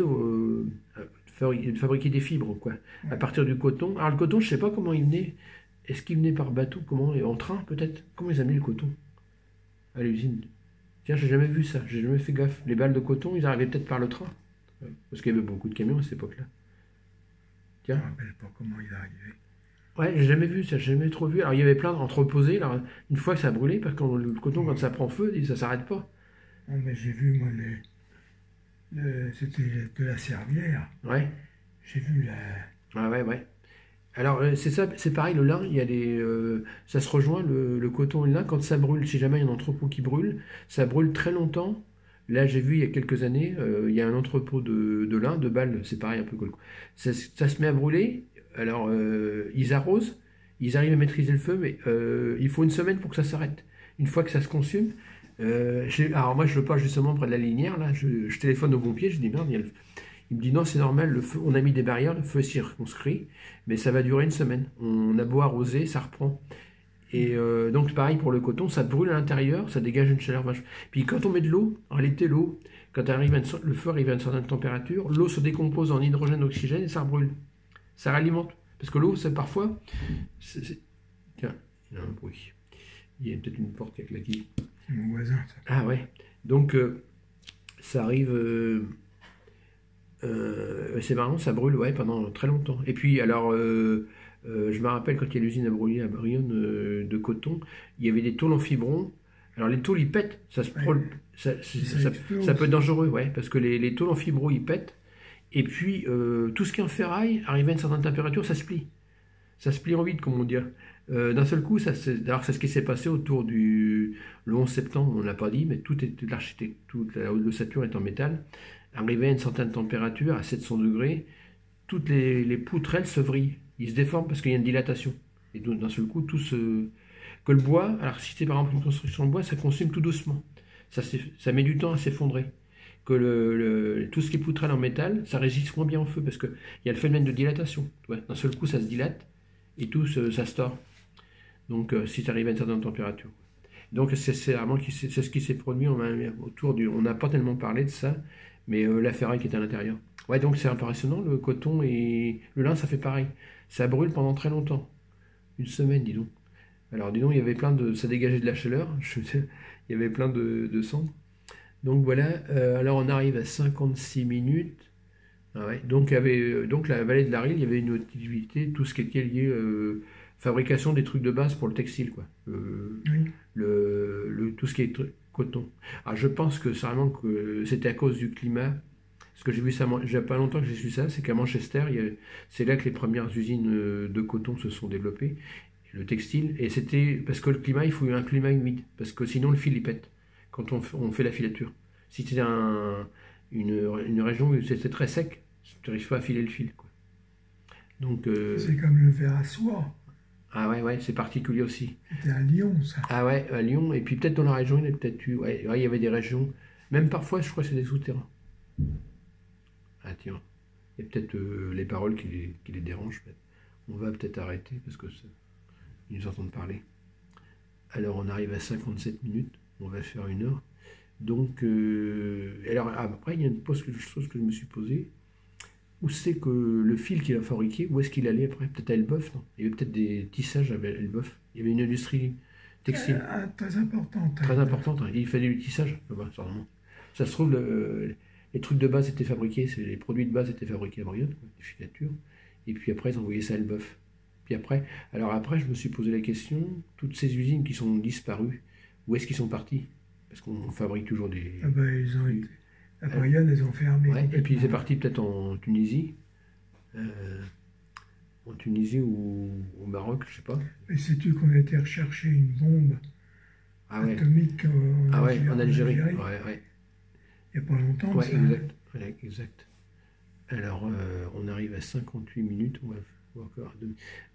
A: de fabriquer des fibres, quoi, ouais. À partir du coton. Alors le coton, je sais pas comment il venait. Est-ce qu'il venait par bateau? Comment? En train, peut-être? Comment ils amenaient le coton à l'usine? Tiens, j'ai jamais vu ça, j'ai jamais fait gaffe. Les balles de coton, ils arrivaient peut-être par le train. Parce qu'il y avait beaucoup de camions à cette époque-là.
B: Tiens. Je ne me rappelle pas comment il arrivait.
A: Ouais, j'ai jamais vu ça, j'ai jamais trop vu. Alors il y avait plein d'entreposés, là, une fois que ça a brûlé, parce que le coton, quand ça prend feu, ça s'arrête pas.
B: Non, mais j'ai vu, moi, c'était de la Servière.
A: Ouais.
B: J'ai vu
A: Ah ouais, ouais. Alors c'est ça, c'est pareil, le lin, il y a ça se rejoint, le coton et le lin, quand ça brûle, si jamais il y a un entrepôt qui brûle, ça brûle très longtemps. Là, j'ai vu il y a quelques années, il y a un entrepôt de lin, de balles, c'est pareil un peu. Ça se met à brûler, alors ils arrosent, ils arrivent à maîtriser le feu, mais il faut une semaine pour que ça s'arrête. une fois que ça se consume, alors moi je le passe justement près de la linière, là, je téléphone au pompier, je dis merde, il me dit non c'est normal, le feu, on a mis des barrières, le feu est circonscrit, mais ça va durer une semaine. On a beau arroser, ça reprend. Et donc pareil pour le coton, ça brûle à l'intérieur, ça dégage une chaleur vache. Puis quand on met de l'eau, en réalité l'eau, quand le feu arrive à une certaine température, l'eau se décompose en hydrogène, oxygène et ça brûle. Ça réalimente. Parce que l'eau, c'est parfois... Tiens, il y a un bruit. Il y a peut-être une porte qui a claqué.
B: C'est mon voisin, ça.
A: Ah ouais. Donc ça arrive... c'est marrant, ça brûle pendant très longtemps. Et puis alors... je me rappelle quand il y a l'usine à brûler à Brionne de coton, il y avait des tôles en fibron. Alors les tôles ils pètent, ça peut être dangereux, parce que les tôles en fibro ils pètent. Et puis tout ce qui est en ferraille, arrivé à une certaine température, ça se plie. Ça se plie en vide, comme on dit. D'un seul coup, alors c'est ce qui s'est passé autour le 11 septembre, on ne l'a pas dit, mais toute l'architecture, la haute ossature est en métal. Arrivé à une certaine température, à 700 degrés, toutes les poutrelles se vrillent. Ils se déforment parce qu'il y a une dilatation. Et donc, d'un seul coup, que le bois, alors si c'est par exemple une construction de bois, ça consume tout doucement. Ça met du temps à s'effondrer. Que tout ce qui est poutrelle en métal, ça résiste moins bien au feu parce qu'il y a le phénomène de dilatation. D'un seul coup, ça se dilate et tout ça se tord. Donc, si tu arrives à une certaine température. Donc, c'est vraiment c'est ce qui s'est produit on n'a pas tellement parlé de ça, mais la ferraille qui est à l'intérieur. Ouais, donc c'est impressionnant, le coton et le lin, ça fait pareil. Ça brûle pendant très longtemps. Une semaine, dis donc. Alors, dis donc, il y avait ça dégageait de la chaleur. Il y avait plein de cendres. Donc voilà, alors on arrive à 56 minutes. Ah ouais, donc la vallée de l'Arille, il y avait une activité, tout ce qui était lié fabrication des trucs de base pour le textile, quoi.
B: Oui.
A: Tout ce qui est coton. Alors je pense que c'était à cause du climat. Parce que j'ai vu ça, il n'y a pas longtemps que j'ai su ça, c'est qu'à Manchester, c'est là que les premières usines de coton se sont développées, le textile, et c'était parce que le climat, il faut un climat humide, parce que sinon le fil il pète quand on fait la filature. Si c'était une région où c'était très sec, tu n'arrives pas à filer le fil, quoi. Donc,
B: c'est comme le fer à soie.
A: Ah ouais, c'est particulier aussi.
B: C'était à Lyon, ça.
A: Ah ouais, à Lyon, et puis peut-être dans la région, il y a peut-être eu, il y avait des régions, même parfois, je crois que c'est des souterrains. Ah tiens, il y a peut-être les paroles qui les dérangent. On va peut-être arrêter parce que ils nous entendent parler. Alors on arrive à 57 minutes, on va faire 1 heure. Donc, alors après il y a une chose que je me suis posée. Où c'est que le fil qu'il a fabriqué, où est-ce qu'il allait après? Peut-être à Elbeuf, non? Il y avait peut-être des tissages à Elbeuf. Il y avait une industrie textile.
B: Très importante.
A: Très importante, hein. Il fallait du tissage là-bas, sûrement. Ça se trouve, les trucs de base étaient fabriqués, les produits de base étaient fabriqués à Brionne, des filatures, et puis après ils envoyaient ça à Elbeuf. Puis après, je me suis posé la question, toutes ces usines qui sont disparues, où est-ce qu'ils sont partis? Parce qu'on fabrique toujours des...
B: Ah ben, ils ont été... À Brionne, ils ont fermé.
A: Ouais, et puis c'est parti peut-être en Tunisie. En Tunisie ou au Maroc, je sais pas.
B: Et sais-tu qu'on a été rechercher une bombe atomique
A: en Algérie. Ouais.
B: Il n'y a pas longtemps, ça.
A: Exact. Alors, on arrive à 58 minutes. On va encore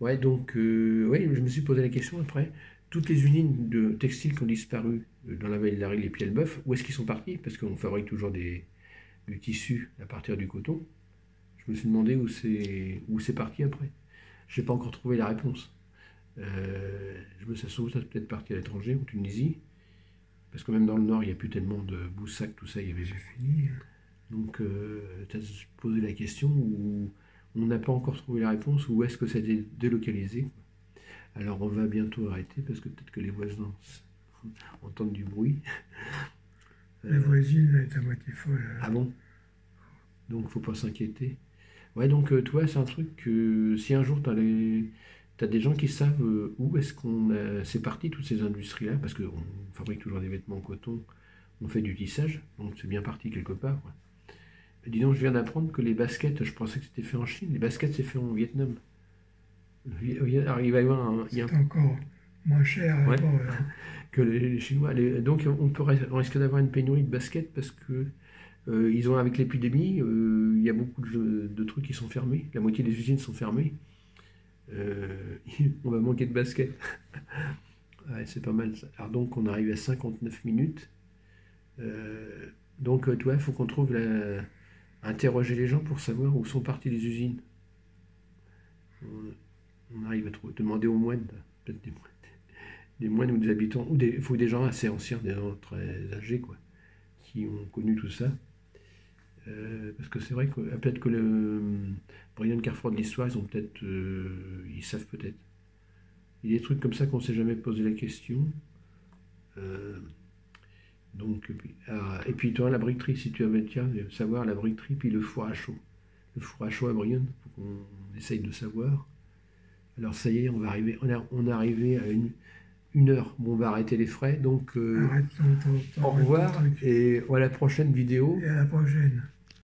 A: ouais, donc, je me suis posé la question après. Toutes les usines de textiles qui ont disparu dans la vallée de l'Arille et Pied-le-Bœuf, où est-ce qu'ils sont partis? Parce qu'on fabrique toujours du tissu à partir du coton. Je me suis demandé où c'est parti après. Je n'ai pas encore trouvé la réponse. Je me suis dit, ça peut-être parti à l'étranger, en Tunisie. Parce que même dans le Nord, il n'y a plus tellement de Boussac, tout ça, il y avait fini. Donc, tu as posé la question où on n'a pas encore trouvé la réponse, où est-ce que ça a été délocalisé. Alors, on va bientôt arrêter, parce que peut-être que les voisins entendent du bruit.
B: La voisine est à moitié folle.
A: Ah bon? Donc, faut pas s'inquiéter. Ouais, donc, toi, c'est un truc que si un jour, t'as des gens qui savent où est-ce c'est parti, toutes ces industries-là, parce qu'on fabrique toujours des vêtements en coton, on fait du tissage, donc c'est bien parti quelque part. Ouais. Mais dis donc, je viens d'apprendre que les baskets, je pensais que c'était fait en Chine, les baskets, c'est fait en Vietnam. Alors, il va y avoir
B: c'est encore moins cher
A: que les Chinois. Donc, on risque d'avoir une pénurie de baskets parce que avec l'épidémie, il y a beaucoup de trucs qui sont fermés. La moitié des usines sont fermées. On va manquer de baskets. Ouais, c'est pas mal ça. Alors donc on arrive à 59 minutes. Donc toi, il faut qu'on trouve interroger les gens pour savoir où sont parties les usines. On arrive à demander aux moines, peut-être des moines ou des habitants, ou il faut des gens assez anciens, des gens très âgés, quoi, qui ont connu tout ça. Parce que c'est vrai que peut-être que le Brian Carrefour de l'histoire, ils savent peut-être. Il y a des trucs comme ça qu'on ne s'est jamais posé la question. Et puis toi, la briqueterie, si tu avais, tiens, savoir la briqueterie, puis le four à chaud. Le four à chaud à Brion, il faut qu'on essaye de savoir. Alors ça y est, on est arrivé à une heure. Bon, on va arrêter les frais, donc
B: Arrête
A: au revoir et à la prochaine vidéo.
B: Et à la prochaine.